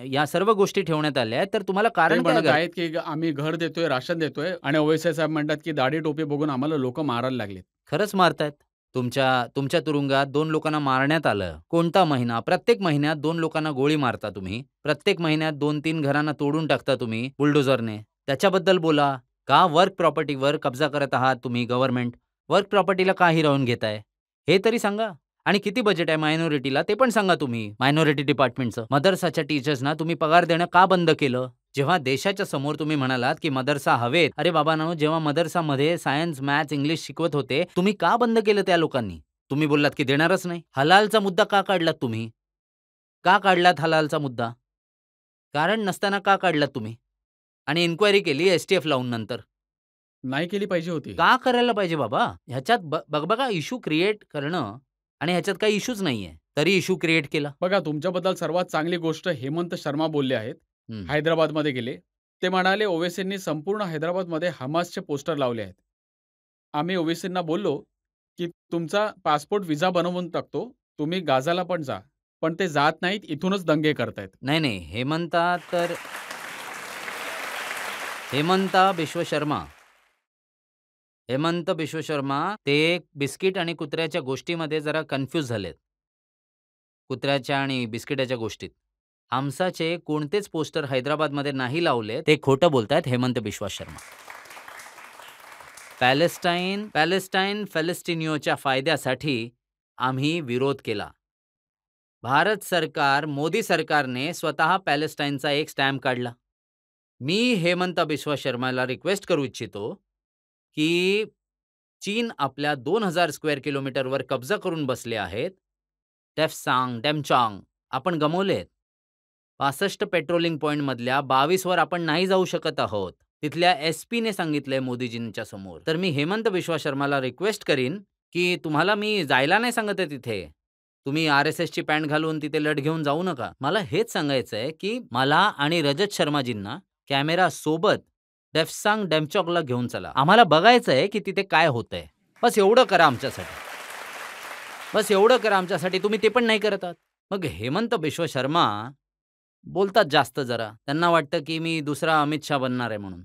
या सर्व गोष्टी ठेवण्यात आल्या आहेत. तर तुम्हाला ते कारण काय म्हणत आहेत की आम्ही घर देतोय, राशन देतोय आणि ओवैसी साहेब म्हणतात की दाढी टोपी बघून आम्हाला लोकं मारायला लागलेत. खरंच मारतायत. तुमच्या तुरुंगात 2 लोकांना मारण्यात आलं. कोणता महिना? प्रत्येक महिन्यात 2 लोकांना गोळी मारता तुम्ही. प्रत्येक महिन्यात 2-3 घरांना तोडून टाकता तुम्ही बुलडोझरने. त्याच्याबद्दल बोला. का वर्क प्रॉपर्टीवर कब्जा करत आहात तुम्ही गव्हर्नमेंट? वर्क प्रॉपर्टीला का हिरावून घेताय? हे तरी सांगा. आणि किती बजेट आहे मायनॉरिटीला ते पण सांगा तुम्ही. मायनॉरिटी डिपार्टमेंटचं. मदरसाच्या टीचर्सना तुम्ही पगार देणं का बंद केलं? जेव्हा देशाच्या समोर तुम्ही म्हणालात, की मदरसा हवेत. अरे बाबांनो, जेव्हा मदरसामध्ये सायन्स, मॅथ्स, इंग्लिश शिकवत होते, तुम्ही का बंद केलं त्या लोकांनी? तुम्ही बोललात की देणारच नाही. हलालचा मुद्दा का काढलात तुम्ही? का काढलात हलालचा मुद्दा? कारण नसताना का काढलात तुम्ही? आणि इन्क्वायरी केली STF लावून नंतर. नाही केली पाहिजे होती. का करायला पाहिजे बाबा? ह्याच्यात बघा इश्यू क्रिएट करणं आणि ह्याच्यात काही इश्यूच नाहीये. तरी इश्यू क्रिएट केला. बघा, तुमच्याबद्दल सर्वात चांगली गोष्ट हेमंत शर्मा बोलले आहेत. हं. हैदराबादमध्ये गेले. ते म्हणाले, ओवेसींनी संपूर्ण हैदराबादमध्ये हमासचे पोस्टर लावले आहेत. आम्ही ओवेसींना बोललो, की तुमचा पासपोर्ट व्हिसा बनवून टाकतो. तुम्ही गाझाला पण जा. पण ते जात नाहीत, इथूनच दंगे करतायत. नाही. हेमंत बिश्व शर्मा ते बिस्किट आणि कुत्र्याच्या गोष्टीमध्ये जरा कन्फ्यूज झालेत. कुत्र्याच्या आणि बिस्किटाच्या गोष्टीत. हमसाचे कोणतेच पोस्टर हैदराबादमध्ये नाही लावले, ते खोटं बोलतायत हेमंत बिश्वा शर्मा. फॅलेस्टिनियोच्या फायद्यासाठी आम्ही विरोध केला. भारत सरकार, मोदी सरकारने स्वतः पॅलेस्टाईनचा एक स्टॅम्प काढला. मी हेमंत बिश्वा शर्माला रिक्वेस्ट करू इच्छितो की चीन आपल्या 2000 स्क्वेअर किलोमीटरवर कब्जा करून बसले आहेत. डेमचांग आपण गमावलेत. 65 पेट्रोलिंग पॉईंटमधल्या 22 वर आपण नाही जाऊ शकत आहोत. तिथल्या SPने सांगितलंय मोदीजींच्या समोर. तर मी हेमंत बिश्वा शर्माला रिक्वेस्ट करीन की तुम्हाला मी जायला नाही सांगत आहे तिथे. तुम्ही RSSची पॅन्ट घालून तिथे लढ घेऊन जाऊ नका. मला हेच सांगायचंय की मला आणि रजत शर्माजींना कॅमेरा सोबत डेमचॉकला घेऊन चला. आम्हाला बघायचंय की तिथे काय होतंय. बस एवढं करा आमच्यासाठी. तुम्ही ते पण नाही करत आहात. मग हेमंत बिश्व शर्मा बोलतात जास्त जरा. त्यांना वाटतं की मी दुसरा अमित शाह बनणार आहे म्हणून.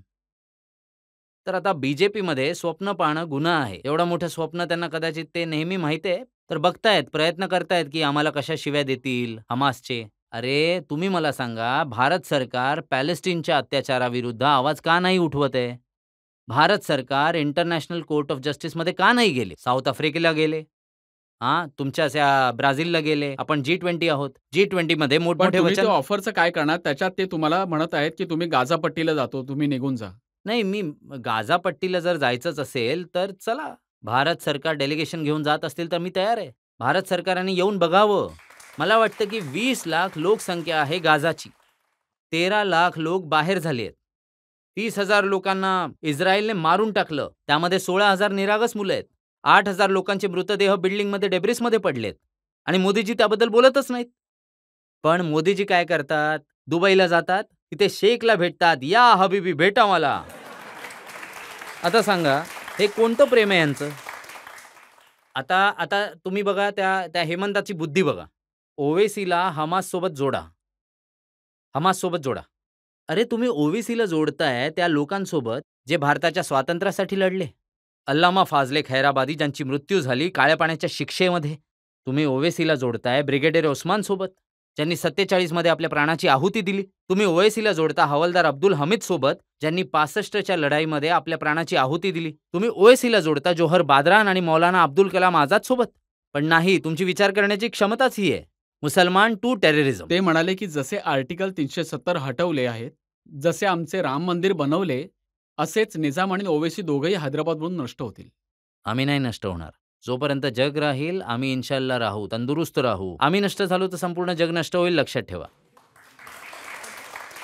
तर आता BJPमध्ये स्वप्न पाहणं गुन्हा आहे. एवढं मोठं स्वप्न त्यांना कदाचित ते नेहमी माहिती आहे. तर बघतायत, प्रयत्न करतायत की आम्हाला कशा शिव्या देतील हमासचे. अरे तुम्ही मला सांगा, भारत सरकार पॅलेस्टीनच्या अत्याचाराविरुद्ध आवाज का नाही उठवत आहे? भारत सरकार इंटरनॅशनल कोर्ट ऑफ जस्टिसमध्ये का नाही गेले? साऊथ आफ्रिकेला गेले, तुमच्या ब्राझीलला गेले. आपण G20 आहोत. G20मध्ये पण मोठमोठे तुम्ही ते वचन. ऑफरचं काय करणार? त्याच्यात ते तुम्हाला म्हणत आहेत, की तुम्ही गाझा पट्टीला जातो, तुम्ही निघून जा. नाही, मी गाझा पट्टीला जर जायचंच असेल तर चला. भारत सरकार डेलिगेशन घेऊन जात असतील तर मी तयार आहे. भारत सरकारने येऊन बघावं. मला वाटतं की 20 लाख लोकसंख्या आहे गाझाची. 13 लाख लोक बाहेर झाले आहेत. 30,000 लोकांना इस्रायलने मारून टाकलं. त्यामध्ये 16,000 निरागस मुलं आहेत. 8,000 लोकांचे मृतदेह बिल्डिंगमध्ये डेब्रिसमध्ये पडलेत आणि मोदीजी त्याबद्दल बोलतच नाहीत. पण मोदीजी काय करतात? दुबईला जातात, तिथे शेखला भेटतात. या हबीबी भेटा मला. आता सांगा, हे कोणतं प्रेम आहे यांचं? आता तुम्ही बघा, त्या हेमंताची बुद्धी बघा. ओवेसीला हमास सोबत जोडा. अरे तुम्ही ओवेसीला जोडताय त्या लोकांसोबत जे भारताच्या स्वातंत्र्यासाठी लढले. अल्लामा फाजले खैराबादी ज्यांची मृत्यू झाली काळ्या पाण्याच्या शिक्षेमध्ये. तुम्ही ओवेसीला जोडताय ब्रिगेडियर ओस्मान सोबत, ज्यांनी 47 मध्ये आपल्या प्राणाची आहुती दिली. तुम्ही ओवेसीला जोडता हवालदार अब्दुल हमीद सोबत, ज्यांनी 65च्या लढाईमध्ये आपल्या प्राणाची आहुती दिली. तुम्ही ओवेसीला जोडता जोहर बादरान आणि मौलाना अब्दुल कलाम आझाद सोबत. पण नाही, तुमची विचार करण्याची क्षमताच ही आहे. मुसलमान टू टेररिझम. ते म्हणाले, की जसे आर्टिकल 370 हटवले आहेत, जसे आमचे राम मंदिर बनवले, असेच निजाम आणि ओवेसी दोघंही हैदराबादमधून नष्ट होतील. आम्ही नाही नष्ट होणार. जोपर्यंत जग राहील आम्ही इन्शाअल्लाह राहू, तंदुरुस्त राहू. आम्ही नष्ट झालो तर संपूर्ण जग नष्ट होईल, लक्षात ठेवा.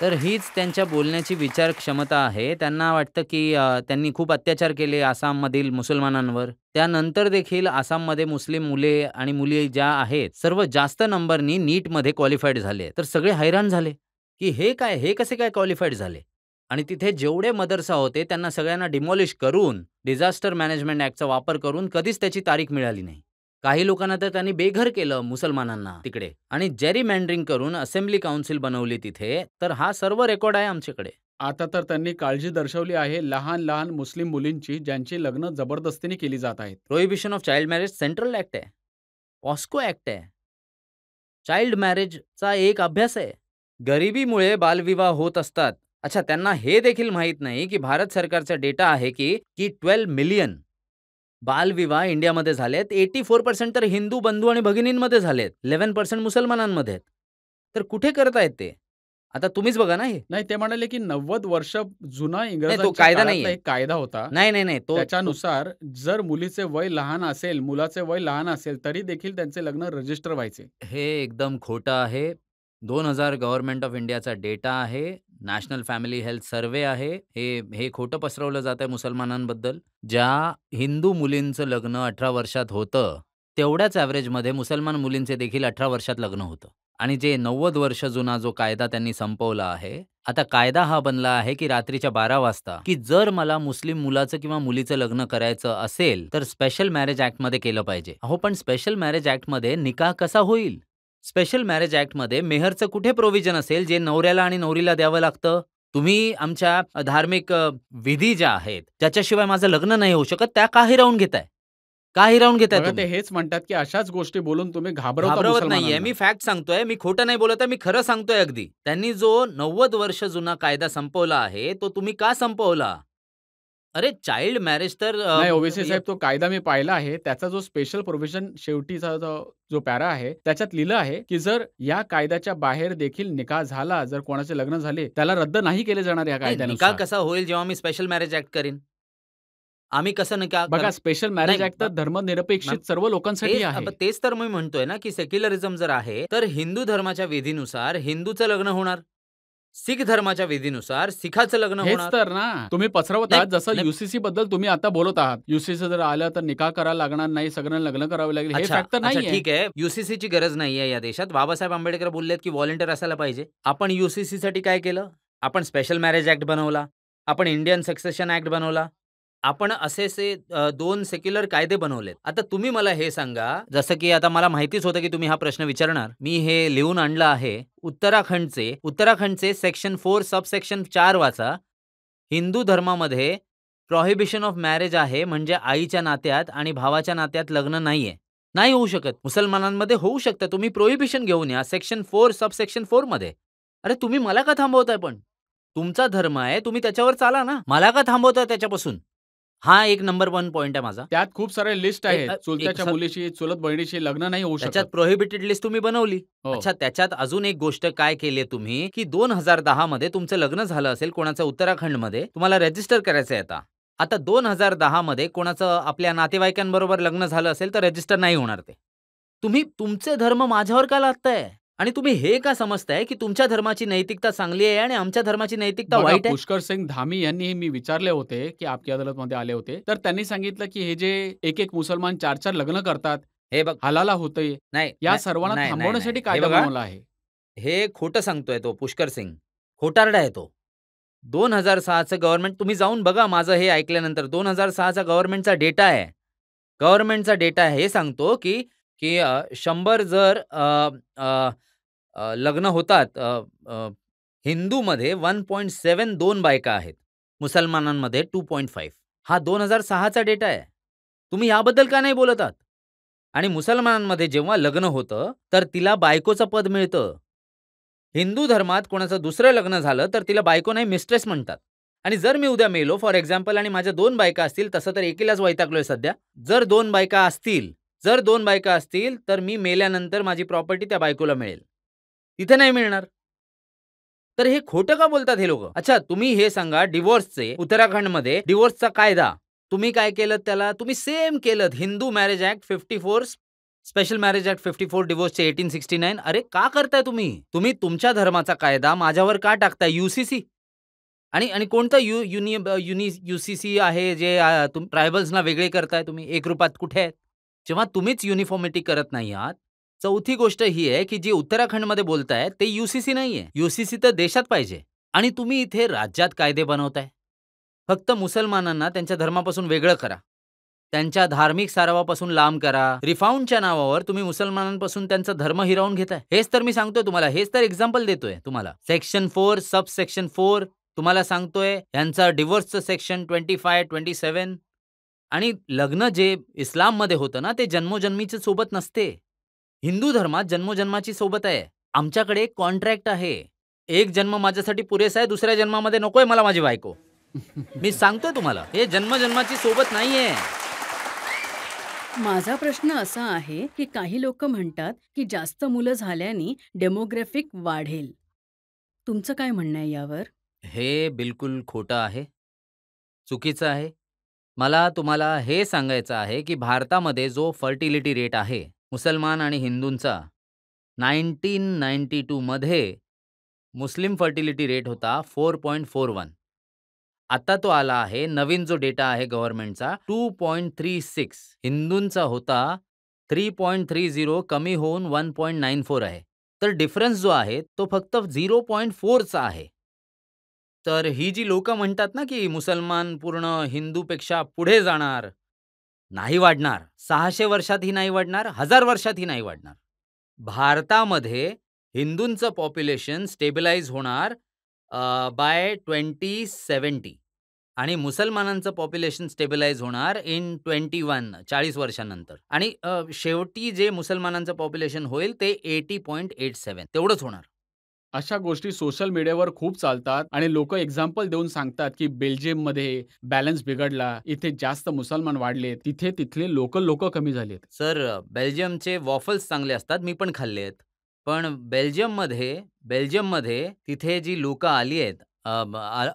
तर हीच त्यांच्या बोलण्याची विचार क्षमता आहे. त्यांना वाटतं की त्यांनी खूप अत्याचार केले आसाममधील मुसलमानांवर. त्यानंतर देखील आसाममध्ये मुस्लिम मुले आणि मुली ज्या आहेत सर्व जास्त नंबरनी नीटमध्ये क्वालिफाईड झाले. तर सगळे हैराण झाले की हे कसे काय क्वालिफाईड झाले. आणि तिथे जेवढे मदरसा होते त्यांना सगळ्यांना डिमॉलिश करून डिझास्टर मॅनेजमेंट ॲक्टचा वापर करून कधीच त्याची तारीख मिळाली नाही. काही लोकांना तर त्यांनी बेघर केलं मुसलमानांना तिकडे, आणि जेरीमँडरिंग करून असेंब्ली काउन्सिल बनवली तिथे. तर हा सर्व रेकॉर्ड आहे आमच्याकडे. आता तर त्यांनी काळजी दर्शवली आहे लहान लहान मुस्लिम मुलींची, ज्यांची लग्न जबरदस्तीने केली जात आहेत. Prohibition of child marriage central act आहे, पॉस्को ॲक्ट आहे. चाइल्ड मॅरेजचा एक अभ्यास आहे. गरिबीमुळे बालविवाह होत असतात. अच्छा, त्यांना हे देखील माहीत नाही की भारत सरकारचा डेटा आहे की 12 मिलियन बालविवाह इंडियामध्ये झालेत. 84% तर हिंदू बंधू आणि भगिनींमध्ये झालेत, 11% मुसलमानांमध्ये आहेत. तर कुठे करत आहेत ते? आता तुम्हीच बघा ना हे. नाही, ते म्हणाले की 90 वर्ष जुना नाही, तो इंग्रजांच्या कायदा काळातला नाहीये. एक कायदा होता. नाही, तो त्याच्यानुसार जर मुलीचे वय लहान असेल, मुलाचे वय लहान असेल, तरी देखील त्यांचे लग्न रजिस्टर व्हायचे. हे एकदम खोटं आहे. 2000 गव्हर्नमेंट ऑफ इंडियाचा डेटा आहे. नॅशनल फॅमिली हेल्थ सर्व्हे आहे. हे खोटं पसरवलं जातंय मुसलमानांबद्दल. ज्या हिंदू मुलींचं लग्न 18 वर्षात होतं, तेवढ्याच ॲव्हरेजमध्ये मुसलमान मुलींचे देखील 18 वर्षात लग्न होतं. आणि जे 90 वर्ष जुना जो कायदा त्यांनी संपवला आहे, आता कायदा हा बनला आहे, की रात्रीच्या 12 वाजता, की जर मला मुस्लिम मुलाचं किंवा मुलीचं लग्न करायचं असेल, तर स्पेशल मॅरेज ॲक्टमध्ये केलं पाहिजे. अहो, पण स्पेशल मॅरेज ॲक्टमध्ये निकाह कसा होईल? स्पेशल मॅरेज ॲक्टमध्ये मेहरचं कुठे प्रोव्हिजन असेल, जे नवऱ्याला आणि नवरीला द्यावं लागतं? तुम्ही आमच्या धार्मिक विधी ज्या आहेत, ज्याच्याशिवाय माझं लग्न नाही होऊ शकत, त्या का हिरावून घेताय? का हिरावून घेताय बघा, ते तुम्ही? हेच म्हणतात, की अशाच गोष्टी बोलून तुम्ही घाबरवता घाबरवत नाहीये. मुसलमानांना. मी फॅक्ट सांगतोय. मी खोटं नाही बोलत आहे. मी खरं सांगतोय अगदी. त्यांनी जो 90 वर्ष जुना कायदा संपवला आहे, तो तुम्ही का संपवला? अरे चाइल्ड मॅरेज तर नाही, ओवेसी साहेब, तो कायदा मी पाहिला आहे. त्याचा जो स्पेशल प्रोव्हिजन शेवटीचा जो पॅरा आहे, त्याच्यात लिहिलं आहे, की जर या कायद्याच्या बाहेर देखील निकाह झाला, जर कोणाचे लग्न झाले, त्याला रद्द नाही केले जाणार या नाही, निकाह कायद्यानुसार. कसा होईल जेव्हा मी स्पेशल मॅरेज ॲक्ट करीन? आम्ही कसं निकाह बघा, स्पेशल मॅरेज नाही, ॲक्ट तर धर्मनिरपेक्षित सर्व लोकांसाठी तेच आहे. तेच तर मी म्हणतोय ना, की सेक्युलरिझम जर आहे, तर हिंदू धर्माच्या विधीनुसार हिंदूचं लग्न होणार. शीख धर्माच्या विधीनुसार सिखाचं लग्न हेच होणार. तर ना, तुम्ही पसरवत नाही, आहात. जसं नाही. युसीसी बद्दल तुम्ही आता बोलत आहात. युसीसी जर आलं तर निकाह करायला लागणार नाही, सगळ्यांना लग्न करावे लागेल. हे अच्छा, फॅक्ट तर अच्छा, नाहीये. ठीक आहे. यूसीसीची गरज नाहीये या देशात. बाबासाहेब आंबेडकर बोललेत, की व्हॉलंटियर असायला पाहिजे. आपण यूसीसीसाठी काय केलं? आपण स्पेशल मॅरेज ॲक्ट बनवला. आपण इंडियन सक्सेशन ॲक्ट बनवला. आपण असे 2 सेक्युलर कायदे बनवलेत. आता तुम्ही मला हे सांगा, जसं की आता मला माहितीच होतं, की तुम्ही हा प्रश्न विचारणार. मी हे लिहून आणलं आहे. उत्तराखंडचे सेक्शन 4 सबसेक्शन 4 वाचा. हिंदू धर्मामध्ये प्रोहिबिशन ऑफ मॅरेज आहे, म्हणजे आईच्या नात्यात आणि भावाच्या नात्यात लग्न नाहीये. नाही होऊ शकत. मुसलमानांमध्ये होऊ शकतं. तुम्ही प्रोहिबिशन घेऊन या सेक्शन 4 सबसेक्शन 4 मध्ये. अरे तुम्ही मला का थांबवताय पण? तुमचा धर्म आहे, तुम्ही त्याच्यावर चाला ना. मला का थांबवताय त्याच्यापासून? हा एक नंबर 1 पॉइंट आहे माझा. त्यात खूप सारे लिस्ट आहेत. एक चुलत्याच्या स- मुलीशी, चुलत बहिणीशी लग्न नाही होऊ त्याच्यात शकत. प्रोहिबिटेड लिस्ट तुम्ही बनवली. हो. अच्छा, त्याच्यात अजून एक गोष्ट काय केली तुम्ही, की 2010 मध्ये तुमचं लग्न झालं असेल कोणाचं उत्तराखंडमध्ये, तुम्हाला रजिस्टर करायचं आहे आता. आता 2010 मध्ये कोणाचं आपल्या नातेवाईकांबरोबर लग्न झालं असेल तर रजिस्टर नाही होणार ते. तुम्ही तुमचे धर्म माझ्यावर का लादताय? आणि तुम्ही हे का समजताय, की तुमच्या धर्माची नैतिकता चांगली आहे आणि आमच्या धर्माची नैतिकता बघा, वाईट आहे? पुष्कर सिंग धामी यांनी मी विचारले होते, की आपकी अदालतमध्ये आले होते. तर त्यांनी सांगितलं, की हे जे एक मुसलमान 4-4 लग्न करतात, हे बघ, हलाला होतंय. नाही, या नाही, सर्वांना नाही, नाही, थांबवण्यासाठी नाही. हे कायदा बघा, बनवला आहे. हे खोटं सांगतोय तो पुष्कर सिंग. खोटारडा आहे तो. 2006चं गव्हर्नमेंट तुम्ही जाऊन बघा माझं हे ऐकल्यानंतर 2006चा गव्हर्नमेंटचा डेटा आहे. गव्हर्नमेंटचा डेटा हे सांगतो, की की 100 जर लग्न होतात हिंदूमध्ये 1.72 बायका आहेत. मुसलमानांमध्ये 2.5. हा 2006चा डेटा आहे. तुम्ही याबद्दल का नाही बोलत आहात? आणि मुसलमानांमध्ये जेव्हा लग्न होतं, तर तिला बायकोचं पद मिळतं. हिंदू धर्मात कोणाचं दुसरं लग्न झालं, तर तिला बायको नाही मिस्ट्रेस म्हणतात. आणि जर मी उद्या मेलो फॉर एक्झाम्पल आणि माझ्या 2 बायका असतील, तसं तर एकीलाच वैतागलोय सध्या. जर 2 बायका असतील, तर मी मेल्यानंतर माझी प्रॉपर्टी त्या बायकोला मिळेल. तिथे नाही मिळणार. तर हे खोटं का बोलतात हे लोकं? अच्छा, तुम्ही हे सांगा डिव्होर्सचे उत्तराखंडमध्ये डिव्होर्सचा कायदा तुम्ही काय केलं त्याला? तुम्ही सेम केलंत. Hindu marriage act 54 special marriage act 54 डिव्होर्सचे 1869. अरे का करताय तुम्ही? तुम्ही तुमच्या धर्माचा कायदा माझ्यावर का टाकताय? यूसीसी आणि कोणतं यूसीसी आहे जे ट्रायबल्सना वेगळे करताय तुम्ही? एकरूपात कुठे आहेत? जेव्हा तुम्हीच युनिफॉर्मिटी करत नाही आहात. चौथी गोष्ट ही आहे, की जी उत्तराखंडमध्ये बोलताय ते यूसीसी नाहीये. यूसीसी तर देशात पाहिजे आणि तुम्ही इथे राज्यात कायदे बनवताय. फक्त मुसलमानांना त्यांच्या धर्मापासून वेगळं करा. त्यांच्या धार्मिक सारवापासून लांब करा. रिफॉर्मच्या नावावर तुम्ही मुसलमानांपासून त्यांचा धर्म हिरावून घेताय. हेच तर मी सांगतोय तुम्हाला. हेच तर एक्झाम्पल देतोय तुम्हाला. सेक्शन 4 सबसेक्शन 4 तुम्हाला सांगतोय. यांचा डिव्होर्सचं सेक्शन 25, 27 आणि लग्न जे इस्लाममध्ये होतं ना, ते जन्मोजन्मीच्या सोबत नसते. हिंदू धर्मात जन्मोजन्माची सोबत आहे. आमच्याकडे एक कॉन्ट्रॅक्ट आहे. एक जन्म माझ्यासाठी पुरेसा आहे, दुसऱ्या जन्मामध्ये नकोय मला माझी बायको. मी सांगतोय तुम्हाला, हे जन्मजन्माची सोबत नाहीये. माझा प्रश्न असा आहे, की काही लोक म्हणतात, की जास्त मुलं झाल्याने डेमोग्राफिक वाढेल. तुमचं काय म्हणणं आहे यावर? हे बिलकुल खोटं आहे. चुकीचं आहे. मला तुम्हाला हे सांगायचं आहे, की भारतामध्ये जो फर्टिलिटी रेट आहे, मुसलमान आणि हिंदूंचा 1992 मध्ये मुस्लिम फर्टिलिटी रेट होता 4.41. आता तो आला आहे, नवीन जो डेटा आहे गव्हर्नमेंटचा 2.36. हिंदूंचा होता 3.30 कमी होऊन 1.94 आहे. तर डिफरन्स जो आहे तो फक्त 0.4चा आहे. तर ही जी लोकं म्हणतात ना, की मुसलमान पूर्ण हिंदूपेक्षा पुढे जाणार, नाही वाढणार. 600 वर्षातही नाही वाढणार, 1000 वर्षातही नाही वाढणार. भारतामध्ये हिंदूंचं पॉप्युलेशन स्टेबलाइज होणार बाय 2070 आणि मुसलमानांचं पॉप्युलेशन स्टेबलाइज होणार इन 40 वर्षानंतर. आणि शेवटी जे मुसलमानांचं पॉप्युलेशन होईल ते 80.87 तेवढंच होणार. अशा गोष्टी सोशल मीडियावर खूप चालतात आणि लोक एक्झाम्पल देऊन सांगतात की बेल्जियममध्ये बॅलन्स बिघडला, इथे जास्त मुसलमान वाढले, तिथे तिथले लोक कमी झालेत. सर, बेल्जियमचे वॉफल्स चांगले असतात, मी पण खाल्ले आहेत. पण बेल्जियममध्ये तिथे जी लोकं आली आहेत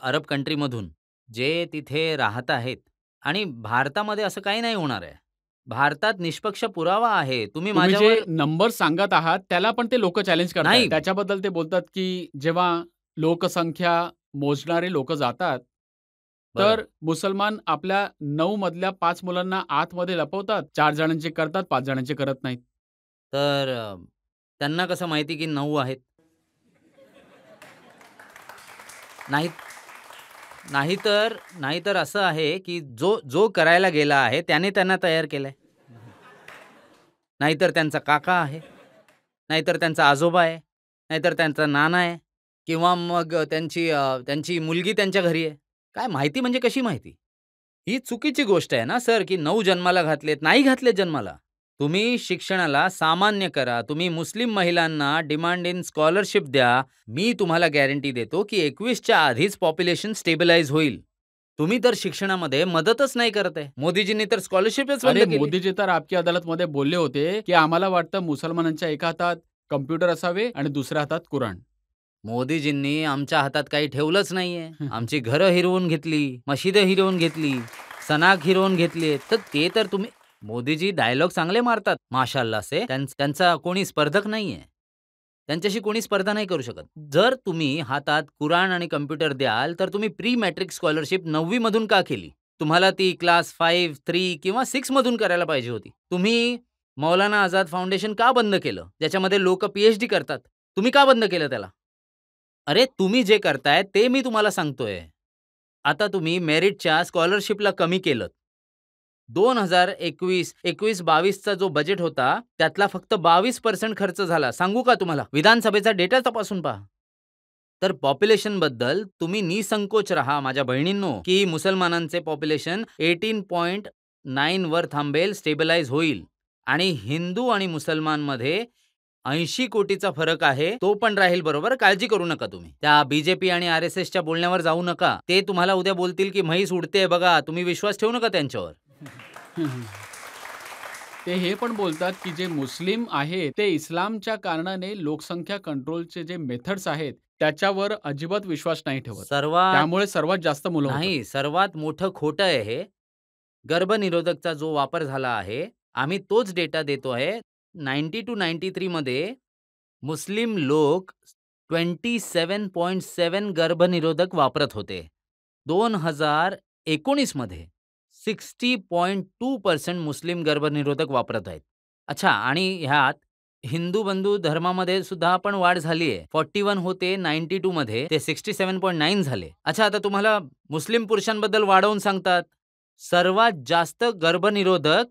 अरब कंट्रीमधून, जे तिथे राहत आहेत आणि भारतामध्ये असं काही नाही होणार आहे. भारतात निष्पक्ष पुरावा आहे. तुम्ही तुम्ही जे माझ्यावर नंबर सांगत आहात त्याला पण ते लोक चॅलेंज करतात. नाही. त्याच्याबद्दल ते बोलतात की जेव्हा लोकसंख्या मोजणारे लोक जातात बरं. तर मुसलमान आपल्या 9 मधल्या 5 मुलांना आतमध्ये लपवतात, 4 जणांचे करतात, 5 जणांचे करत नाहीत. तर त्यांना कसं माहिती की 9 आहेत? नाहीत नाहीतर असं आहे की जो करायला गेला आहे त्याने त्यांना तयार केलंय. नाहीतर त्यांचा काका आहे, नाहीतर त्यांचा आजोबा आहे, नाहीतर त्यांचा नाना आहे किंवा मग त्यांची मुलगी त्यांच्या घरी आहे. काय माहिती म्हणजे कशी माहिती? ही चुकीची गोष्ट आहे ना सर, की 9 जन्माला घातलेत, नाही घातलेत जन्माला. तुम्ही शिक्षणाला सामान्य करा. तुम्ही मुस्लिम महिलांना डिमांड इन स्कॉलरशिप द्या. मी तुम्हाला गॅरंटी देतो की 21च्या आधीच पॉप्युलेशन स्टेबलाइज होईल. तुम्ही तर शिक्षणामध्ये मदतच नाही करत आहे. मोदीजींनी तर स्कॉलरशिपच बंद अरे केली. मोदीजी तर आपकी अदालतमध्ये बोलले होते की आम्हाला वाटतं मुसलमानांच्या एका हातात कम्प्युटर असावे आणि दुसऱ्या हातात कुराण. मोदीजींनी आमच्या हातात काही ठेवलंच नाहीये. आमची घरं हिरवून घेतली, मशिदं हिरवून घेतली, सनाक हिरवून घेतली. तर ते तर तुम्ही मोदीजी डायलॉग चांगले मारतात माशाल्लाह से. त्यांचा कोणी स्पर्धक नाहीये. त्यांच्याशी कोणी स्पर्धा नाही करू शकत. जर तुम्ही हातात कुराण आणि कम्प्युटर द्याल तर तुम्ही प्री मॅट्रिक स्कॉलरशिप 9वी मधून का केली? तुम्हाला ती क्लास 5, 3 किंवा 6 मधून करायला पाहिजे होती. तुम्ही मौलाना आझाद फाउंडेशन का बंद केलं? ज्याच्यामध्ये लोक PhD करतात. तुम्ही का बंद केलं त्याला? अरे तुम्ही जे करताय ते मी तुम्हाला सांगतोय. आता तुम्ही मेरिटच्या स्कॉलरशिपला कमी केलं. 2021-22चा जो बजेट होता त्यातला फक्त 22% खर्च झाला. सांगू का तुम्हाला? विधानसभेचा डेटा तपासून पहा. तर पॉप्युलेशनबद्दल तुम्ही निसंकोच राहा माझ्या बहिणींनो, की मुसलमानांचे पॉप्युलेशन 18.9 वर थांबेल, स्टेबलाइज होईल आणि हिंदू आणि मुसलमानमध्ये 80 कोटीचा फरक आहे, तो पण राहील बरोबर. काळजी करू नका तुम्ही. त्या BJP आणि RSSच्या बोलण्यावर जाऊ नका. ते तुम्हाला उद्या बोलतील की म्हैस उडते बघा, तुम्ही विश्वास ठेवू नका त्यांच्यावर. ते हे पण बोलतात की जे मुस्लिम आहेत ते इस्लामच्या कारणाने लोकसंख्या कंट्रोलचे जे मेथड्स आहेत त्याच्यावर अजिबात विश्वास नाही ठेवत. त्यामुळे सर्वात जास्त मुलं होतात. नाही, सर्वात मोठं खोटं आहे हे. गर्भनिरोधकचा जो वापर झाला आहे, आम्ही तोच डेटा देतो आहे. 90 to 93 मध्ये मुस्लिम लोक 27.7 गर्भनिरोधक वापरत होते. 2019 मध्ये 60.2% मुस्लिम गर्भनिरोधक वापरत आहेत. अच्छा, आणि ह्यात हिंदू बंधू धर्मामध्ये सुद्धा पण वाढ झाली आहे. 41 होते 92 मध्ये, ते 67.9 झाले. अच्छा, आता तुम्हाला मुस्लिम पुरुषांबद्दल वाढवून सांगतात. सर्वात जास्त गर्भनिरोधक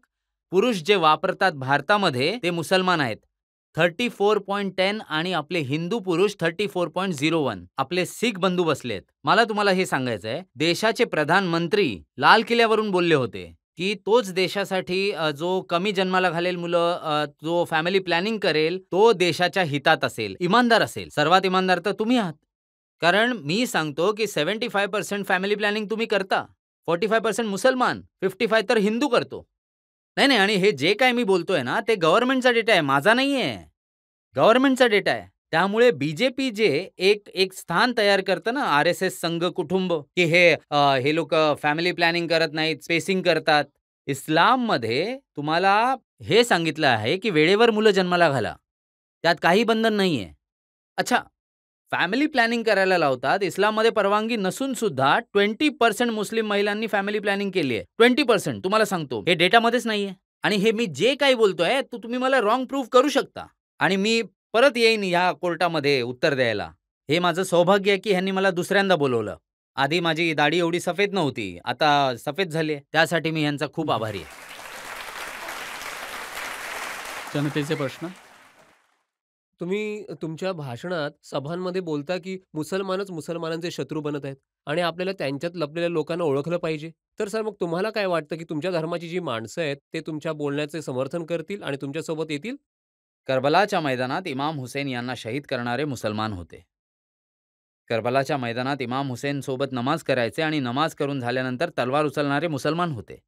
पुरुष जे वापरतात भारतामध्ये ते मुसलमान आहेत. 34.10 आणि आपले हिंदू पुरुष 34.01. आपले शीख बंधू बसलेत. मला तुम्हाला हे सांगायचं आहे, देशाचे प्रधानमंत्री लाल किल्ल्यावरून बोलले होते की तोच देशासाठी जो कमी जन्माला घालेल मुलं, जो फॅमिली प्लॅनिंग करेल तो देशाच्या हितात असेल, इमानदार असेल. सर्वात इमानदार तर तुम्ही आहात. कारण मी सांगतो की 75% फॅमिली प्लॅनिंग तुम्ही करता, 45% मुसलमान, 55 तर हिंदू करतो. नाही, आणि हे जे काय मी बोलतोय ना ते गव्हर्नमेंटचा डेटा आहे, माझा नाहीये. गव्हर्नमेंटचा डेटा आहे. त्यामुळे BJP जे एक स्थान तयार करतं ना, RSS संघ कुटुंब, की हे लोक फॅमिली प्लॅनिंग करत नाहीत, स्पेसिंग करतात. इस्लाममध्ये तुम्हाला हे सांगितलं आहे की वेळेवर मुलं जन्माला घाला. त्यात काही बंधन नाहीये. अच्छा, फॅमिली प्लॅनिंग करायला लावतात. इस्लाममध्ये परवानगी नसून सुद्धा 20% मुस्लिम महिलांनी फॅमिली प्लॅनिंग केली आहे. 20% तुम्हाला सांगतो. हे डेटामध्येच नाहीये. आणि हे मी जे काही बोलतोय, तुम्ही मला रॉंग प्रूव्ह करू शकता. आणि मी परत येईन ह्या कोर्टामध्ये उत्तर द्यायला. हे माझं सौभाग्य आहे की ह्यांनी मला दुसऱ्यांदा बोलवलं. आधी माझी दाढी एवढी सफेद नव्हती. आता सफेद झाली आहे. त्यासाठी मी ह्यांचा खूप आभारी आहे. जनतेचे प्रश्न. तुम्ही तुमच्या भाषणात सभांमध्ये बोलता की मुसलमानच मुसलमानांचे शत्रू बनत आहेत आणि आपल्याला त्यांच्यात लपलेल्या लोकांना ओळखलं पाहिजे. तर सर, मग तुम्हाला काय वाटतं की तुमच्या धर्माची जी माणसं आहेत ते तुमच्या बोलण्याचे समर्थन करतील आणि तुमच्यासोबत येतील? करबलाच्या मैदानात इमाम हुसेन यांना शहीद करणारे मुसलमान होते. करबलाच्या मैदानात इमाम हुसेन सोबत नमाज करायचे आणि नमाज करून झाल्यानंतर तलवार उचलणारे मुसलमान होते.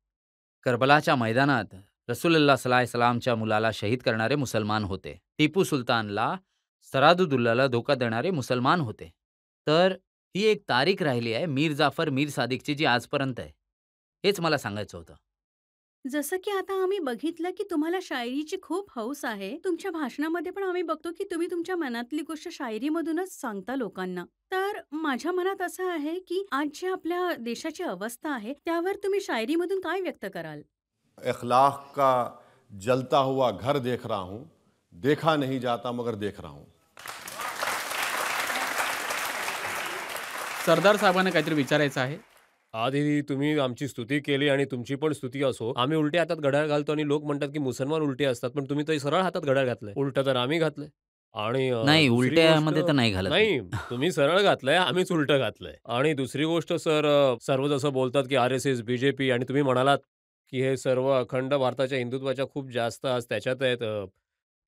करबलाच्या मैदानात रसूलुल्लाह सल्लल्लाहु अलैहि वसल्लमच्या मुलाला शहीद करणारे मुसलमान होते. टिपू सुलतानला, सरादुद्दौलाला धोका देणारे मुसलमान होते. तर ही एक तारीख राहिली आहे मीर जाफर मीर सादिकची, जी आजपर्यंत आहे. हेच मला सांगायचं होतं. जसं की आता आम्ही बघितलं की तुम्हाला शायरीची खूप हौस आहे. तुमच्या भाषणामध्ये पण आम्ही बघतो की तुम्ही तुमच्या मनातली गोष्ट शायरीमधूनच सांगता लोकांना. तर माझ्या मनात असं आहे की आज जी आपल्या देशाची अवस्था आहे, त्यावर तुम्ही शायरीमधून काय व्यक्त कराल? इखलाक का जलता हुआ घर देख रहा हूं, देखा नहीं जाता मगर देख रहा हूं. सरदार साहेबांना काहीतरी विचारायचं आहे. आधी तुम्ही आमची स्तुती केली आणि तुमची पण स्तुती असो. आम्ही उलटे हातात घड्याळ घालतो आणि लोक म्हणतात की मुसलमान उलटे असतात, पण तुम्ही तर सरळ हातात घड्याळ घातलंय. उलटं तर आम्ही घातलंय. आणि नाही, दुसरी उलट्यामध्ये गोष्ट, तर नाही घालत मी. नाही, तुम्ही सरळ घातलंय, आम्हीच उलटं घातलंय. आणि दुसरी गोष्ट सर, सर्व जसं बोलतात की RSS, BJP आणि तुम्ही म्हणालात की हे सर्व अखंड भारताच्या हिंदुत्वाच्या खूप जास्त आज त्याच्यात आहेत.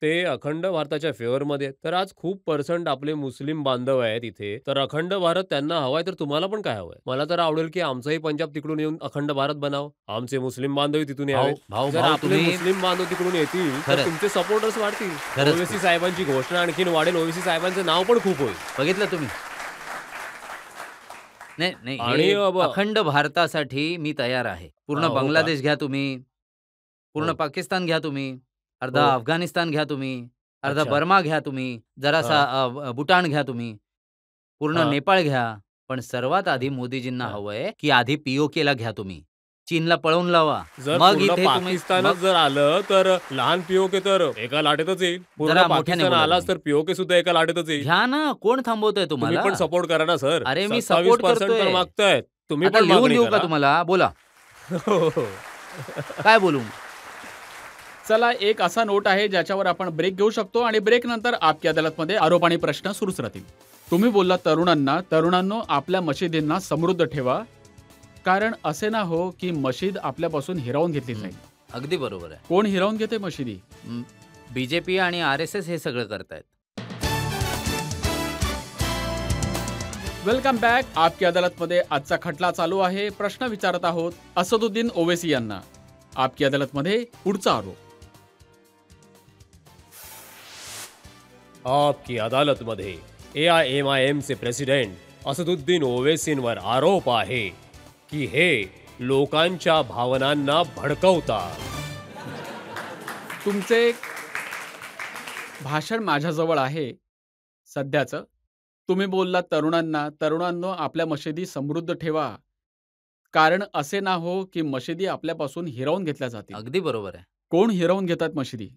ते अखंड भारताच्या फेवरमध्ये आहेत. तर आज खूप पर्सेंट आपले मुस्लिम बांधव आहेत इथे. तर अखंड भारत त्यांना हवाय, तर तुम्हाला पण काय हवंय? मला तर आवडेल की आमचंही पंजाब तिकडून येऊन अखंड भारत बनावं. आमचे मुस्लिम बांधवही तिथून यावेत. भाऊ जर भाऊ आपले तुम्ही मुस्लिम बांधव तिकडून येतील तर खरंच. तुमचे सपोर्टर्स वाढतील. खरंच. ओवेसी साहेबांची घोषणा आणखीन वाढेल. ओवेसी साहेबांचं नाव पण खूप होईल. बघितलं तुम्ही? नाही नाही, आणि हे अखंड भारतासाठी मी तयार आहे. पूर्ण हो का? बांगलादेश घ्या तुम्ही, पूर्ण हो. पाकिस्तान घ्या तुम्ही, अर्धा हो. अफगाणिस्तान घ्या तुम्ही, अर्धा अच्छा. बर्मा घ्या तुम्ही, जरासा भूटान घ्या तुम्ही, पूर्ण हां. नेपाळ घ्या. पण सर्वात आधी मोदीजींना हां. हवंय की आधी POKला घ्या तुम्ही. चीनला पळवून लावा. जर मग पूर्ण इथे तुम्ही पाकिस्तानच जर आलं तर लहान POK तर एका लाटेतच येईल. पूर्ण जरा मोठ्याने पाकिस्तान बोला आलाच तर तुम्ही. POK सुद्धा एका लाटेतच येईल. घ्या ना, कोण थांबवतोय तुम्ही तुम्हाला? पण सपोर्ट करा ना सर. अरे मी सपोर्ट 27% तर करतोय. मागतायत. तुम्ही आता पण लिहून मागणी देऊ का करा. तुम्हाला? बोला. हो, हो. काय बोलू? चला, एक असा नोट आहे ज्याच्यावर आपण ब्रेक घेऊ शकतो आणि ब्रेक नंतर आपकी अदालतमध्ये आरोप आणि प्रश्न सुरूच राहतील. तुम्ही बोलला तरुणांनो आपल्या मशिदींना समृद्ध ठेवा, कारण असे ना हो की मशीद आपल्यापासून हिरावून घेतली जाईल. अगदी बरोबर आहे. कोण हिरावून घेते मशिदी? BJP आणि RSS हे सगळं करतायत. Welcome back. आपकी अदालतमध्ये आजचा खटला चालू आहे. प्रश्न विचारत आहोत असदुद्दीन ओवेसी यांना. आपकी अदालतमध्ये पुढचा आरोप. आपकी अदालतमध्ये AIMIMचे प्रेसिडेंट असदुद्दीन ओवेसींवर आरोप आहे की हे लोकांच्या भावनांना भडकवतात. तुमचे भाषण माझ्याजवळ आहे सध्याचं. तुम्ही बोलला तरुणांनो आपल्या मशिदी समृद्ध ठेवा, कारण असे ना हो की मशिदी आपल्यापासून हिरावून घेतल्या जातील. अगदी बरोबर आहे. कोण हिरावून घेतात मशिदी?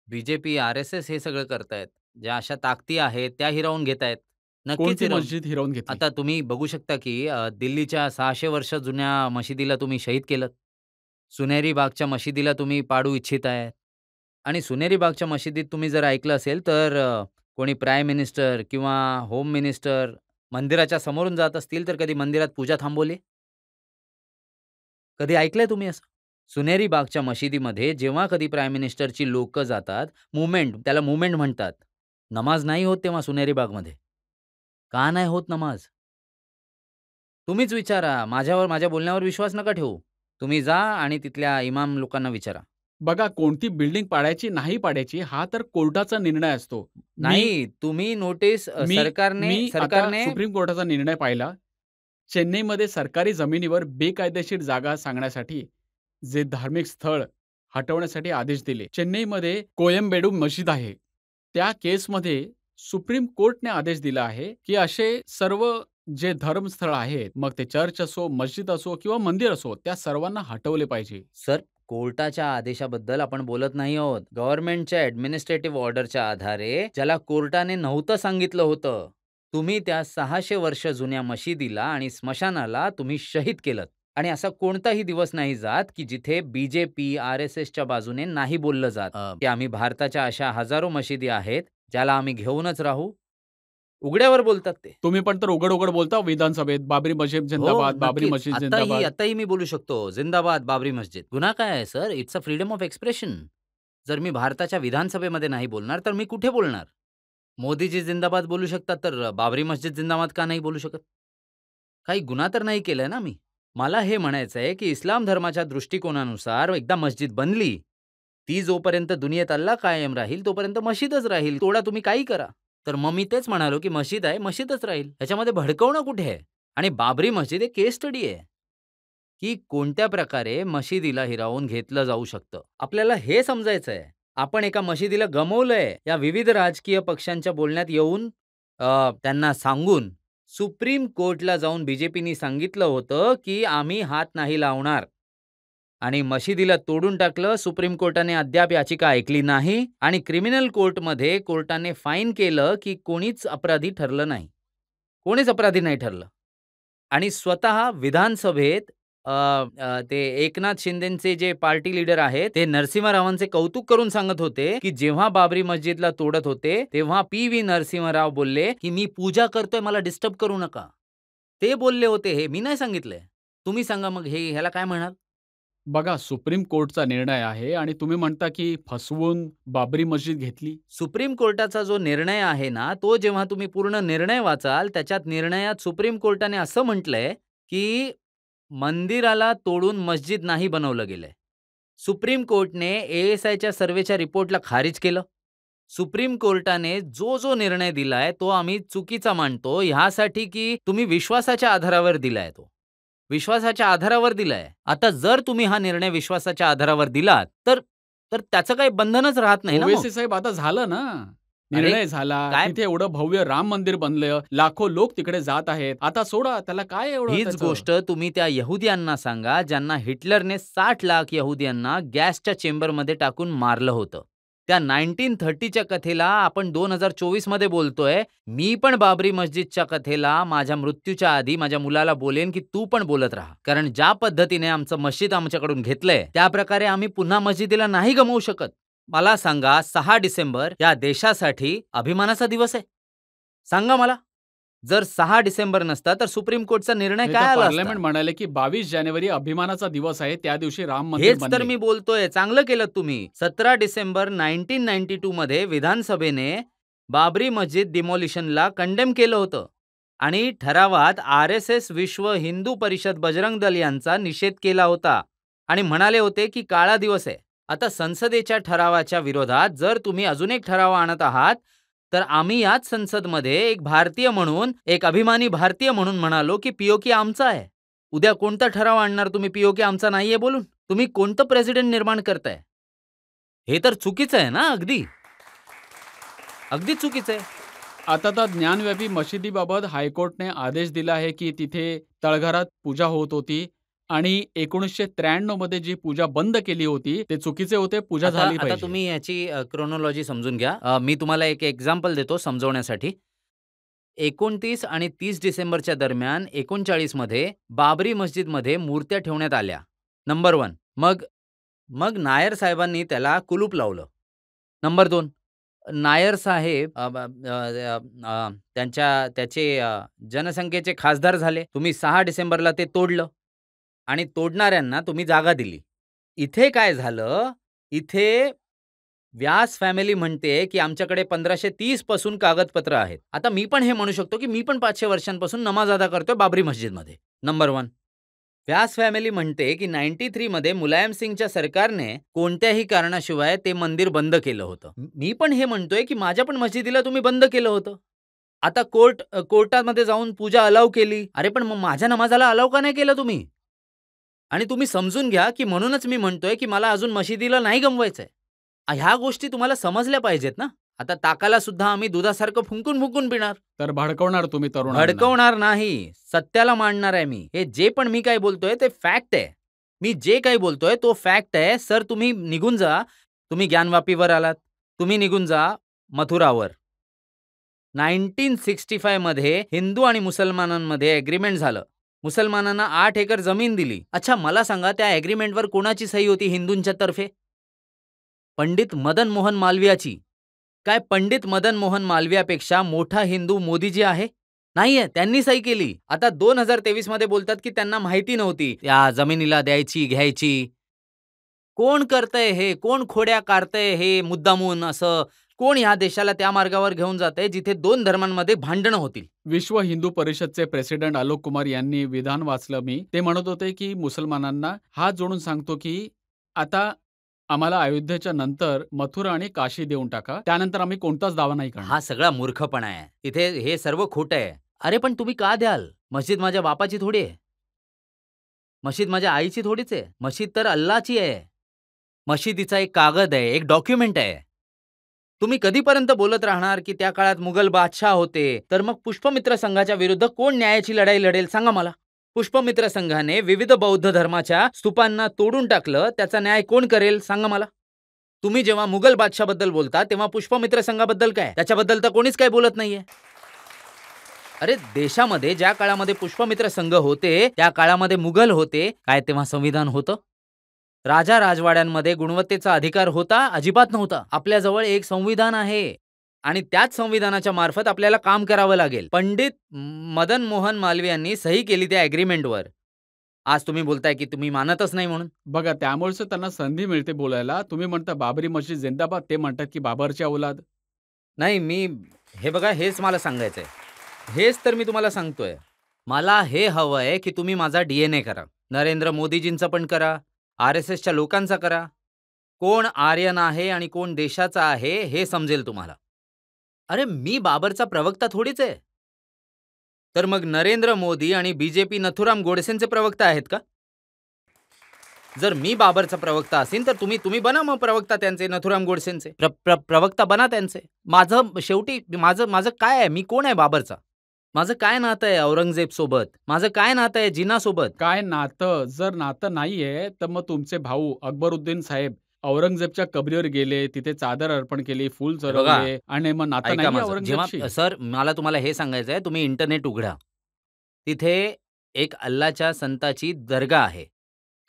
BJP, RSS हे सगळं करतायत. ज्या अशा ताकदी आहेत त्या हिरावून घेतायत. नक्कीच कोणती हिरावून. मस्जिद हिरावून घेतली? आता तुम्ही बघू शकता की दिल्लीच्या 600 वर्ष जुन्या मशिदीला तुम्ही शहीद केलं. सुनेरी बागच्या मशिदीला तुम्ही पाडू इच्छित आहे. आणि सुनेरी बागच्या मशिदीत तुम्ही जर ऐकलं असेल तर कोणी प्राईम मिनिस्टर किंवा होम मिनिस्टर मंदिराच्या समोरून जात असतील तर कधी मंदिरात पूजा थांबवली? कधी ऐकलंय तुम्ही असं? सुनेरी बागच्या मशिदीमध्ये जेव्हा कधी प्राईम मिनिस्टरची लोकं जातात, मूव्हमेंट, त्याला मूव्हमेंट म्हणतात. नमाज नाही होत तेव्हा सुनेरी बागमध्ये. का नाही होत नमाज? तुम्हीच विचारा. माझ्या बोलण्यावर विश्वास नका ठेवू. तुम्ही जा आणि तिथल्या इमाम लोकांना विचारा. बघा, कोणती बिल्डिंग पाडायची नाही पाडायची हा तर कोर्टाचा निर्णय असतो. नाही, तुम्ही नोटीस मी सरकारने सुप्रीम कोर्टाचा निर्णय पाहिला. चेन्नईमध्ये सरकारी जमिनीवर बेकायदेशीर जागा सांगण्यासाठी जे धार्मिक स्थळ हटवण्यासाठी आदेश दिले. चेन्नईमध्ये कोयम्बेडू मशीद आहे, त्या केसमध्ये सुप्रीम कोर्टने आदेश दिला आहे की असे सर्व जे धर्मस्थळ आहेत, मग ते चर्च असो, मस्जिद असो किंवा मंदिर असो, त्या सर्वांना हटवले पाहिजे. सर, कोर्टाच्या आदेशाबद्दल आपण बोलत नाही आहोत. गव्हर्नमेंटच्या ॲडमिनिस्ट्रेटिव्ह ऑर्डरच्या आधारे ज्याला कोर्टाने नव्हतं सांगितलं होतं, तुम्ही त्या 600 वर्ष जुन्या मशिदीला आणि स्मशानाला तुम्ही शहीद केलंत. आणि असा कोणताही दिवस नाही जात की जिथे बीजेपी, RSSच्या बाजूने नाही बोललं जात की आम्ही भारताच्या अशा हजारो मशिदी आहेत ज्याला आम्ही घेऊनच राहू. उघड्यावर बोलतात ते. तुम्ही पण तर उघड उघड बोलता विधानसभेत, बाबरी मस्जिद जिंदाबाद, बाबरी नक्कीच. मस्जिद जिंदाबाद. आताही मी बोलू शकतो, जिंदाबाद बाबरी मस्जिद. गुन्हा काय आहे sir? It's a freedom of expression. जर मी भारताच्या विधानसभेमध्ये नाही बोलणार तर मी कुठे बोलणार? मोदीजी जिंदाबाद बोलू शकतात तर बाबरी मस्जिद जिंदाबाद का नाही बोलू शकत? काही गुन्हा तर नाही केलाय ना मी. मला हे म्हणायचं आहे की इस्लाम धर्माच्या दृष्टिकोनानुसार एकदा मस्जिद बनली, ती जोपर्यंत दुनियेत अल्लाह कायम राहील तोपर्यंत मशीदच राहील. तोडा तुम्ही काही करा. तर मग मी तेच म्हणालो की मशीद आहे, मशीदच राहील. याच्यामध्ये भडकवणं कुठे आहे? आणि बाबरी मस्जिद एक केस स्टडी आहे की कोणत्या प्रकारे मशिदीला हिरावून घेतलं जाऊ शकतं. आपल्याला हे समजायचं आहे. आपण एका मशिदीला गमावलंय या विविध राजकीय पक्षांच्या बोलण्यात येऊन त्यांना सांगून सुप्रीम कोर्टला जाऊन बीजेपीनी सांगितलं होतं की आम्ही हात नाही लावणार. आणि मशिदीला तोडून टाकलं. सुप्रीम कोर्टाने अद्याप याचिका ऐकली नाही आणि क्रिमिनल कोर्टमध्ये कोर्टाने फाईन केलं की कोणीच अपराधी ठरलं नाही. कोणीच अपराधी नाही ठरलं. आणि स्वतः विधानसभेत ते एकनाथ शिंदेचे जे पार्टी लीडर आहेत ते नरसिंह रावांचे कौतुक करून सांगत होते की जेव्हा बाबरी मस्जिदला तोडत होते तेव्हा PV नरसिंहराव बोलले की मी पूजा करतोय, मला डिस्टर्ब करू नका. ते बोलले होते, हे मी नाही सांगितलंय. तुम्ही सांगा मग ह्याला काय म्हणाल? बघा, सुप्रीम कोर्टचा निर्णय आहे आणि तुम्ही म्हणता की फसवून बाबरी मस्जिद घेतली. सुप्रीम कोर्टाचा जो निर्णय आहे ना, तो जेव्हा तुम्ही पूर्ण निर्णय वाचाल, त्याच्यात निर्णयात सुप्रीम कोर्टाने असं म्हटलंय की मंदिराला तोडून मस्जिद नाही बनवलं गेलंय. सुप्रीम कोर्टने ASIच्या सर्व्हेच्या रिपोर्टला खारिज केलं. सुप्रीम कोर्टाने जो निर्णय दिलाय तो आम्ही चुकीचा मानतो, ह्यासाठी की तुम्ही विश्वासाच्या आधारावर दिलाय तो. विश्वासाच्या आधारावर दिलाय. आता जर तुम्ही हा निर्णय विश्वासाच्या आधारावर दिलात तर त्याचं काही बंधनच राहत नाही ना मग. ओवेसी साहेब, आता झालं ना, निर्णय झाला. काय? तिथे एवढं भव्य राम मंदिर बनलं, लाखो लोक तिकडे जात आहेत. आता सोडा, त्याला काय एवढं हीच त्याचं? गोष्ट तुम्ही त्या यहुदियांना सांगा ज्यांना हिटलरने 60 लाख यहुदियांना गॅसच्या चेंबरमध्ये टाकून मारलं होतं. त्या 1930च्या कथेला आपण 2024 मध्ये बोलतोय. मी पण बाबरी मस्जिदच्या कथेला माझ्या मृत्यूच्या आधी माझ्या मुलाला बोलेन की तू पण बोलत राहा. कारण ज्या पद्धतीने आमचं मस्जिद आमच्याकडून घेतलंय त्या प्रकारे आम्ही पुन्हा मस्जिदीला नाही गमावू शकत. मला सांगा, 6 डिसेंबर या देशासाठी अभिमानाचा दिवस आहे. सांगा मला, जर 6 डिसेंबर नसता तर सुप्रीम कोर्टचा निर्णय काय आला पार्लमेंट असता? म्हणाले की 22 जानेवारी अभिमानाचा दिवस आहे, त्या दिवशी राम मंदिर हेच तर बनले. मी बोलतोय. चांगलं केलं तुम्ही. 17 डिसेंबर 1992 मध्ये विधानसभेने बाबरी मस्जिद डिमॉलिशनला कंडेम केलं होतं आणि ठरावात RSS, विश्व हिंदू परिषद, बजरंग दल यांचा निषेध केला होता आणि म्हणाले होते की काळा दिवस आहे. आता संसदेच्या ठरावाच्या विरोधात जर तुम्ही अजून एक ठराव आणत आहात तर आम्ही याच संसदमध्ये एक भारतीय म्हणून, एक अभिमानी भारतीय म्हणून म्हणालो की POK आमचा आहे. उद्या कोणता ठराव आणणार तुम्ही POK आमचा नाहीये बोलून? तुम्ही कोणतं प्रेसिडेंट निर्माण करताय? हे तर चुकीचं आहे ना. अगदी चुकीचं आहे. आता तर ज्ञानव्यापी मशिदीबाबत हायकोर्टने आदेश दिला आहे की तिथे तळघरात पूजा होत होती आणि 1993 मध्ये जी पूजा बंद केली होती ते चुकीचे होते. पूजा झाली आता पाहिजे. तुम्ही याची क्रोनॉलॉजी समजून घ्या. मी तुम्हाला एक एक्झाम्पल देतो समजवण्यासाठी. 29 आणि 30 डिसेंबरच्या दरम्यान 39 मध्ये बाबरी मस्जिदमध्ये मूर्त्या ठेवण्यात आल्या. नंबर 1. मग नायर साहेबांनी त्याला कुलूप लावलं. नंबर 2. नायर साहेब त्याचे जनसंख्येचे खासदार झाले. तुम्ही 6 डिसेंबरला ते तोडलं आणि तोडणाऱ्यांना तुम्ही जागा दिली. इथे काय झालं? इथे व्यास फॅमिली म्हणते की आमच्याकडे 1530 पासून कागदपत्र आहेत. आता मी पण हे म्हणू शकतो की मी पण 500 वर्षांपासून नमाज अदा करतोय बाबरी मस्जिदमध्ये. नंबर 1. व्यास फॅमिली म्हणते की 93 मध्ये मुलायम सिंगच्या सरकारने कोणत्याही कारणाशिवाय ते मंदिर बंद केलं होतं. मी पण हे म्हणतोय की माझ्या पण मस्जिदीला तुम्ही बंद केलं होतं. आता कोर्टामध्ये जाऊन पूजा अलाव केली. अरे पण मग माझ्या नमाजाला अलाव का नाही केलं तुम्ही? आणि तुम्ही समजून घ्या की म्हणूनच मी म्हणतोय की मला अजून मशिदीला नाही गमवायचंय. ह्या गोष्टी तुम्हाला समजल्या पाहिजेत ना. आता ताकाला सुद्धा आम्ही दुधासारखं फुंकून फुंकून पिणार. तर भडकवणार तुम्ही तरुणांना. भडकवणार नाही, सत्याला मांडणार आहे मी. हे जे पण मी काय बोलतोय ते फॅक्ट आहे. मी जे काही बोलतोय तो फॅक्ट आहे. सर तुम्ही निघून जा. तुम्ही ज्ञानवापीवर आलात, तुम्ही निघून जा मथुरावर. 1965 मध्ये हिंदू आणि मुसलमानांमध्ये ॲग्रीमेंट झालं. मुसलमानांना 8 एकर जमीन दिली. अच्छा मला सांगा त्या ॲग्रीमेंटवर कोणाची सही होती हिंदूंच्या तर्फे? पंडित मदन मोहन मालवीयाची. काय पंडित मदन मोहन मालवीयापेक्षा मोठा हिंदू मोदीजी आहे? नाहीये, त्यांनी सही केली. आता 2023 मध्ये बोलतात की त्यांना माहिती नव्हती या जमिनीला द्यायची घ्यायची. कोण करतंय हे? कोण खोड्या काढतंय हे मुद्दामून असं? कोण ह्या देशाला त्या मार्गावर घेऊन जातंय जिथे 2 धर्मांमध्ये भांडणं होतील? विश्व हिंदू परिषदचे प्रेसिडेंट आलोक कुमार यांनी विधान वाचलं मी. ते म्हणत होते की मुसलमानांना हात जोडून सांगतो की आता आम्हाला अयोध्येच्या नंतर मथुरा आणि काशी देऊन टाका, त्यानंतर आम्ही कोणताच दावा नाही करणार. हा सगळा मूर्खपणा आहे. इथे हे सर्व खोटं आहे. अरे पण तुम्ही का द्याल? मस्जिद माझ्या बापाची थोडी आहे. मस्जिद माझ्या आईची थोडीच आहे. मस्जिद तर अल्लाची आहे. मशिदीचा एक कागद आहे, एक डॉक्युमेंट आहे. तुम्ही कधीपर्यंत बोलत राहणार की त्या काळात मुघल बादशाह होते? तर मग पुष्पमित्र संघाच्या विरुद्ध कोण न्यायाची लढाई लढेल सांगा मला. पुष्पमित्र संघाने विविध बौद्ध धर्माच्या स्तूपांना तोडून टाकलं, त्याचा न्याय कोण करेल सांगा मला. तुम्ही जेव्हा मुघल बादशाहबद्दल बोलता तेव्हा पुष्पमित्र संघाबद्दल काय? त्याच्याबद्दल तर कोणीच काही बोलत नाहीये. अरे देशामध्ये ज्या काळामध्ये पुष्पमित्र संघ होते त्या काळामध्ये मुघल होते. काय तेव्हा संविधान होतं? राजा राजवाड्यांमध्ये गुणवत्तेचा अधिकार होता? अजिबात नव्हता. आपल्याजवळ एक संविधान आहे आणि त्याच संविधानाच्या मार्फत आपल्याला काम करावं लागेल. पंडित मदन मोहन मालवीय यांनी सही केली त्या ॲग्रीमेंटवर. आज तुम्ही बोलताय की तुम्ही मानतच नाही म्हणून. बघा त्यामुळेच त्यांना संधी मिळते बोलायला. तुम्ही म्हणता बाबरी मस्जिद जिंदाबाद, ते म्हणतात की बाबरची औलाद. नाही मी हे बघा हेच मला सांगायचंय. हेच तर मी तुम्हाला सांगतोय. मला हे हवंय की तुम्ही माझा DNA करा. नरेंद्र मोदीजींचा पण करा, RSSच्या लोकांचा करा. कोण आर्यन आहे आणि कोण देशाचा आहे हे समजेल तुम्हाला. अरे मी बाबरचा प्रवक्ता थोडीच आहे. तर मग नरेंद्र मोदी आणि BJP नथुराम गोडसेंचे प्रवक्ता आहेत का? जर मी बाबरचा प्रवक्ता असेल तर तुम्ही बना मग प्रवक्ता त्यांचे, नथुराम गोडसेंचे प्रवक्ता बना त्यांचे. माझं शेवटी माझं काय आहे? मी कोण आहे बाबरचा? माझं काय नातं आहे औरंगजेब सोबत? माझं काय नातं आहे जिना सोबत? काय नातं? जर नातं नाहीये तर मग तुमचे भाऊ अकबरुद्दीन साहेब औरंगजेबच्या कबरीवर गेले, तिथे चादर अर्पण केली, फूल चढवले आणि मग नातं ऐका नाही माझं. औरंगजेबशी. जेव्हा सर मला तुम्हाला हे सांगायचं आहे, तुम्ही इंटरनेट उघडा. तिथे एक अल्लाच्या संताची दर्गा आहे.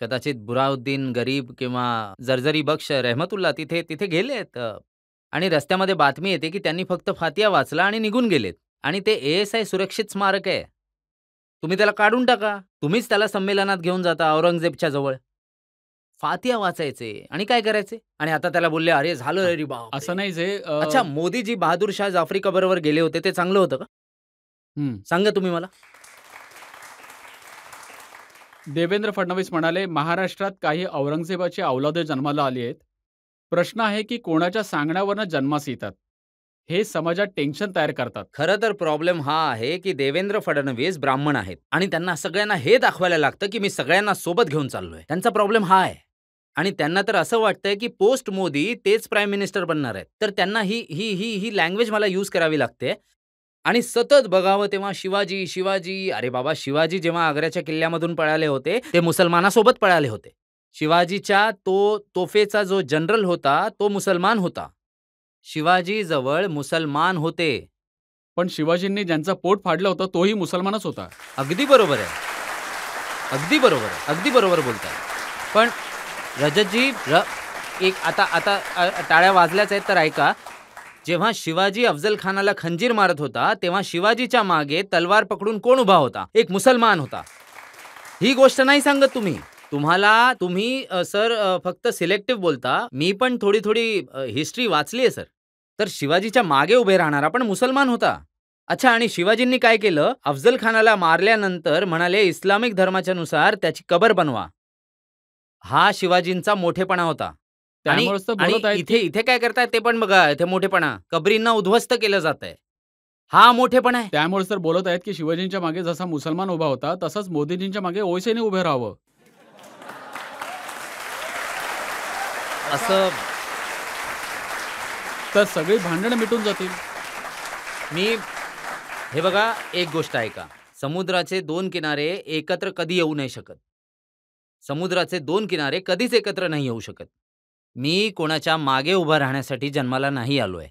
कदाचित बुराउद्दीन गरीब किंवा जरजरी बक्ष रहमतुल्ला तिथे गेलेत आणि रस्त्यामध्ये बातमी येते की त्यांनी फक्त फातिया वाचला आणि निघून गेलेत. आणि ते ASI सुरक्षित स्मारक आहे. तुम्ही त्याला काढून टाका. तुम्हीच त्याला संमेलनात घेऊन जाता औरंगजेबच्या जवळ. फातिया वाचायचे आणि काय करायचे? आणि आता त्याला बोलले अरे झालं रे बाप. असं नाही जे अच्छा मोदीजी बहादूर शाह जाफरी कबरवर गेले होते ते चांगलं होतं का? सांगा तुम्ही मला. देवेंद्र फडणवीस म्हणाले महाराष्ट्रात काही औरंगजेबाची औलादे जन्माला आली आहेत. प्रश्न आहे की कोणाच्या सांगण्यावरनं जन्मास येतात. हे समाजात टेन्शन तयार करतात. खरं तर प्रॉब्लेम हा आहे की देवेंद्र फडणवीस ब्राह्मण आहेत आणि त्यांना सगळ्यांना हे दाखवायला लागतं की मी सगळ्यांना सोबत घेऊन चाललोय. त्यांचा प्रॉब्लेम हा आहे. आणि त्यांना तर असं वाटतंय की पोस्ट मोदी तेच प्राईम मिनिस्टर बनणार आहेत. तर त्यांना ही लँग्वेज मला यूज करावी लागते आणि सतत बघावं तेव्हा शिवाजी. अरे बाबा शिवाजी जेव्हा आग्र्याच्या किल्ल्यामधून पळाले होते ते मुसलमानासोबत पळाले होते. शिवाजीच्या तोफेचा जो जनरल होता तो मुसलमान होता. शिवाजी जवळ मुसलमान होते. पण शिवाजींनी ज्यांचा पोट फाडलं होतं तोही मुसलमानच होता. अगदी बरोबर आहे. अगदी बरोबर बोलताय. पण रजतजी एक आता टाळ्या वाजल्याच आहेत तर ऐका. जेव्हा शिवाजी अफजल खानाला खंजीर मारत होता तेव्हा शिवाजीच्या मागे तलवार पकडून कोण उभा होता? एक मुसलमान होता. ही गोष्ट नाही सांगत तुम्ही सर फक्त सिलेक्टिव्ह बोलता. मी पण थोडी हिस्ट्री वाचली आहे सर. तर शिवाजीच्या मागे उभे राहणारा पण मुसलमान होता. अच्छा आणि शिवाजींनी काय केलं? अफजल खानाला मारल्यानंतर म्हणाले इस्लामिक धर्माच्या नुसार त्याची कबर बनवा. हा शिवाजींचा मोठेपणा होता. आणि इथे काय करतायत ते पण बघा. इथे मोठेपणा कबरींना उद्ध्वस्त केलं जात आहे. हा मोठेपणा आहे. त्यामुळे तर बोलत आहेत की शिवाजींच्या मागे जसा मुसलमान उभा होता तसंच मोदीजींच्या मागे ओवेसीने उभे राहावं. असं तर सगळी भांडणं मिटून जातील. हे बघा, एक गोष्ट ऐका. समुद्राचे 2 किनारे एकत्र कधी येऊ नाही शकत. समुद्राचे 2 किनारे कधीच एकत्र नाही येऊ शकत. मी कोणाच्या मागे उभा राहण्यासाठी जन्माला नाही आलोय.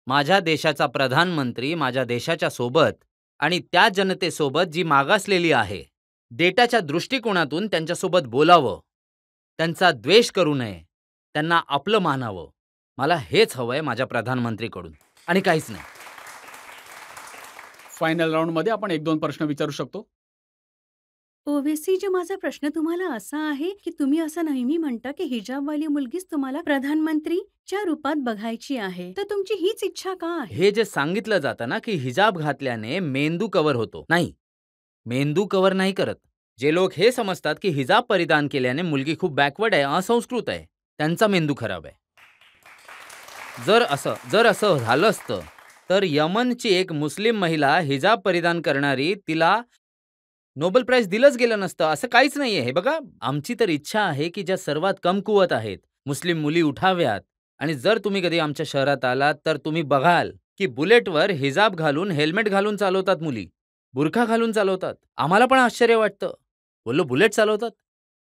माझ्या देशाचा प्रधानमंत्री माझ्या देशाच्या सोबत आणि त्या जनतेसोबत जी मागासलेली आहे, डेटाच्या दृष्टिकोनातून त्यांच्यासोबत बोलावं, त्यांचा द्वेष करू नये, त्यांना आपलं मानावं. मला हेच हवंय माझ्या प्रधानमंत्रीकडून आणि काहीच नाही. फायनल राऊंडमध्ये आपण 1-2 प्रश्न विचारू शकतो. ओवेसी जी, माझा प्रश्न तुम्हाला असा आहे की तुम्ही असं नेहमी म्हणता की हिजाबवाली मुलगीच तुम्हाला प्रधानमंत्रीच्या रूपात बघायची आहे, तर तुमची हीच इच्छा का आहे? हे जे सांगितलं जातं ना की हिजाब घातल्याने मेंदू कव्हर होतो, नाही, मेंदू कव्हर नाही करत. जे लोक हे समजतात की हिजाब परिधान केल्याने मुलगी खूप बॅकवर्ड आहे, असंस्कृत आहे, त्यांचा मेंदू खराब आहे. जर असं झालं असतं तर यमनची एक मुस्लिम महिला हिजाब परिधान करणारी, तिला नोबेल प्राइज दिलंच गेलं नसतं. असं काहीच नाहीये. हे बघा, आमची तर इच्छा आहे की ज्या सर्वात कमकुवत आहेत, मुस्लिम मुली उठाव्यात. आणि जर तुम्ही कधी आमच्या शहरात आलात तर तुम्ही बघाल की बुलेटवर हिजाब घालून, हेल्मेट घालून चालवतात मुली, बुरखा घालून चालवतात. आम्हाला पण आश्चर्य वाटतं. बोललो, बुलेट चालवतात?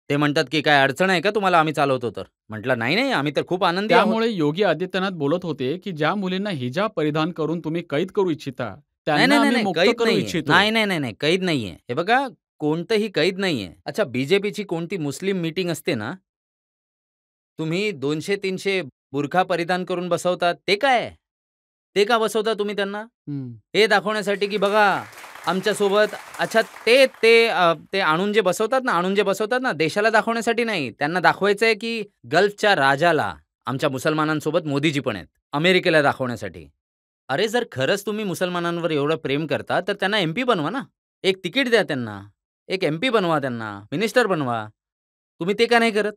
ते म्हणतात की काय अडचण आहे का तुम्हाला आम्ही चालवतो तर? म्हटलं नाही, आम्ही तर खूप आनंदी आहोत. त्यामुळे योगी आदित्यनाथ बोलत होते की ज्या मुलींना हिजाब परिधान करून तुम्ही कैद करू इच्छिता, त्यांना आम्ही नाही, मुक्त कैद करू नाहीये. इच्छितो. नाही, कैद नाहीये. हे बघा, कोणतंही कैद नाहीये. अच्छा, बीजेपीची कोणती मुस्लिम मीटिंग असते ना, तुम्ही 200-300 बुरखा परिधान करून बसवतात, ते काय? ते का बसवता तुम्ही त्यांना? हे दाखवण्यासाठी की बघा आमच्यासोबत. अच्छा, ते आणून जे बसवतात ना, देशाला दाखवण्यासाठी नाही. त्यांना दाखवायचंय की गल्फच्या राजाला आमच्या मुसलमानांसोबत मोदीजी पण आहेत, अमेरिकेला दाखवण्यासाठी. अरे, जर खरंच तुम्ही मुसलमानांवर एवढं प्रेम करता तर त्यांना MP बनवा ना. एक तिकीट द्या त्यांना, एक MP बनवा त्यांना, मिनिस्टर बनवा. तुम्ही ते का नाही करत?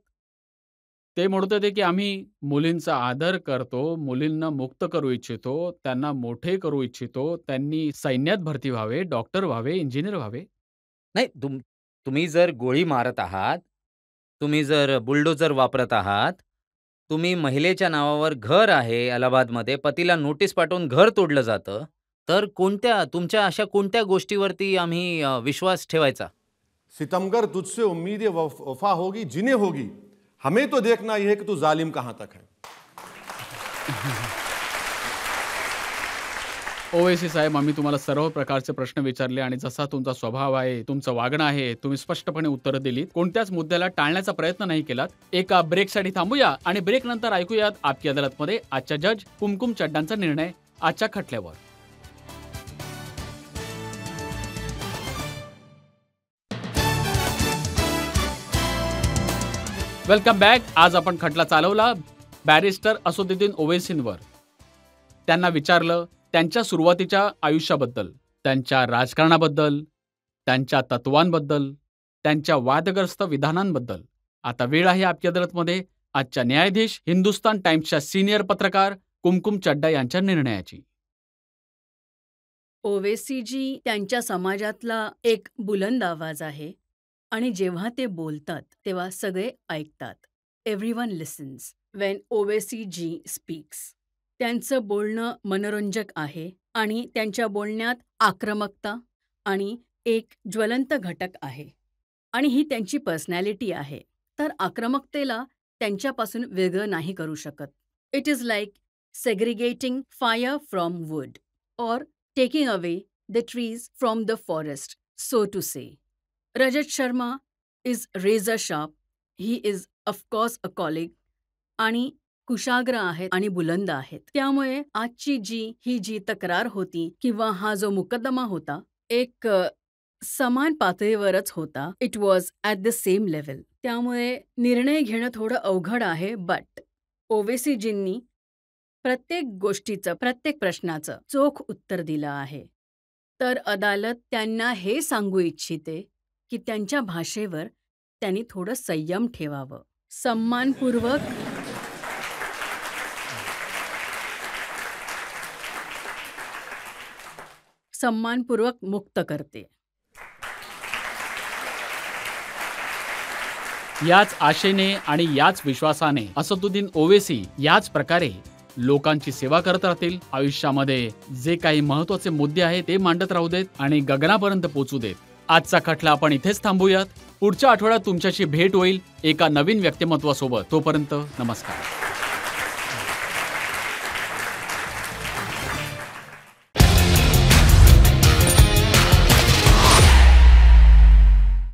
ते म्हणत होते की आम्ही मुलींचा आदर करतो, मुलींना मुक्त करू इच्छितो, त्यांना मोठे करू इच्छितो, त्यांनी सैन्यात भरती व्हावे, डॉक्टर व्हावे, इंजिनियर व्हावे. नाही, तुम्ही जर गोळी मारत आहात, तुम्ही जर बुलडोझर वापरत आहात, तुम्ही महिलेच्या नावावर घर आहे अलाहाबादमध्ये, पतीला नोटीस पाठवून घर तोडलं जातं, तर तुमच्या अशा कोणत्या गोष्टीवरती आम्ही विश्वास ठेवायचा? सितमगर, तुझसे उम्मीद वफा होगी जिन्हें होगी, हमें तो देखना यह है कि तू जालिम कहां तक है. ओवेसी साहेब, आम्ही तुम्हाला सर्व प्रकारचे प्रश्न विचारले आणि जसा तुमचा स्वभाव आहे, तुमचं वागणं आहे, तुम्ही स्पष्टपणे उत्तरं दिलीत. कोणत्याच मुद्द्याला टाळण्याचा प्रयत्न नाही केलात. एका ब्रेकसाठी थांबूया आणि ब्रेक नंतर ऐकूयात आपकी अदालतमध्ये आजच्या जज कुमकुम चड्डांचा निर्णय आजच्या खटल्यावर. Welcome back. आज आपण खटला चालवला बॅरिस्टर असदुद्दीन ओवेसींवर. त्यांना विचारलं त्यांच्या सुरुवातीच्या आयुष्याबद्दल, त्यांच्या राजकारणाबद्दल, त्यांच्या तत्वांबद्दल, त्यांच्या वादग्रस्त विधानांबद्दल. आता वेळ आहे आपकी अदालतमध्ये आजच्या न्यायाधीश, हिंदुस्तान टाइम्सच्या सिनियर पत्रकार कुमकुम चड्डा यांच्या निर्णयाची. ओवेसीजी त्यांच्या समाजातला एक बुलंद आवाज आहे आणि जेव्हा ते बोलतात तेव्हा सगळे ऐकतात. Everyone listens when Owaisi ji speaks. त्यांचं बोलणं मनोरंजक आहे आणि त्यांच्या बोलण्यात आक्रमकता आणि एक ज्वलंत घटक आहे आणि ही त्यांची पर्सनॅलिटी आहे. तर आक्रमकतेला त्यांच्यापासून वेगळं नाही करू शकत. It is like segregating fire from wood और taking away the trees from the forest, so to say. Rajat Sharma is razor sharp. He is of course a colleague आणि कुशाग्र आहेत आणि बुलंद आहेत. त्यामुळे आजची जी तक्रार होती किंवा हा जो मुकद्दमा होता, एक समान पातळीवरच होता. It was at the same level. त्यामुळे निर्णय घेणं थोडं अवघड आहे. बट ओवेसीजींनी प्रत्येक गोष्टीचं, प्रत्येक प्रश्नाचं चोख उत्तर दिलं आहे. तर अदालत त्यांना हे सांगू इच्छिते की त्यांच्या भाषेवर त्यांनी थोडं संयम ठेवावं. सन्मानपूर्वक मुक्त करते. याच आशेने आणि याच विश्वासाने असदुद्दीन ओवेसी याच प्रकारे लोकांची सेवा करत राहतील, आयुष्यामध्ये जे काही महत्त्वाचे मुद्दे आहेत ते मांडत राहू देत आणि गगनापर्यंत पोहोचू देत. आजचा खटला आपण इथेच थांबूयात. पुढच्या आठवड्यात तुमच्याशी भेट होईल एका नवीन व्यक्तिमत्वासोबत. तोपर्यंत नमस्कार.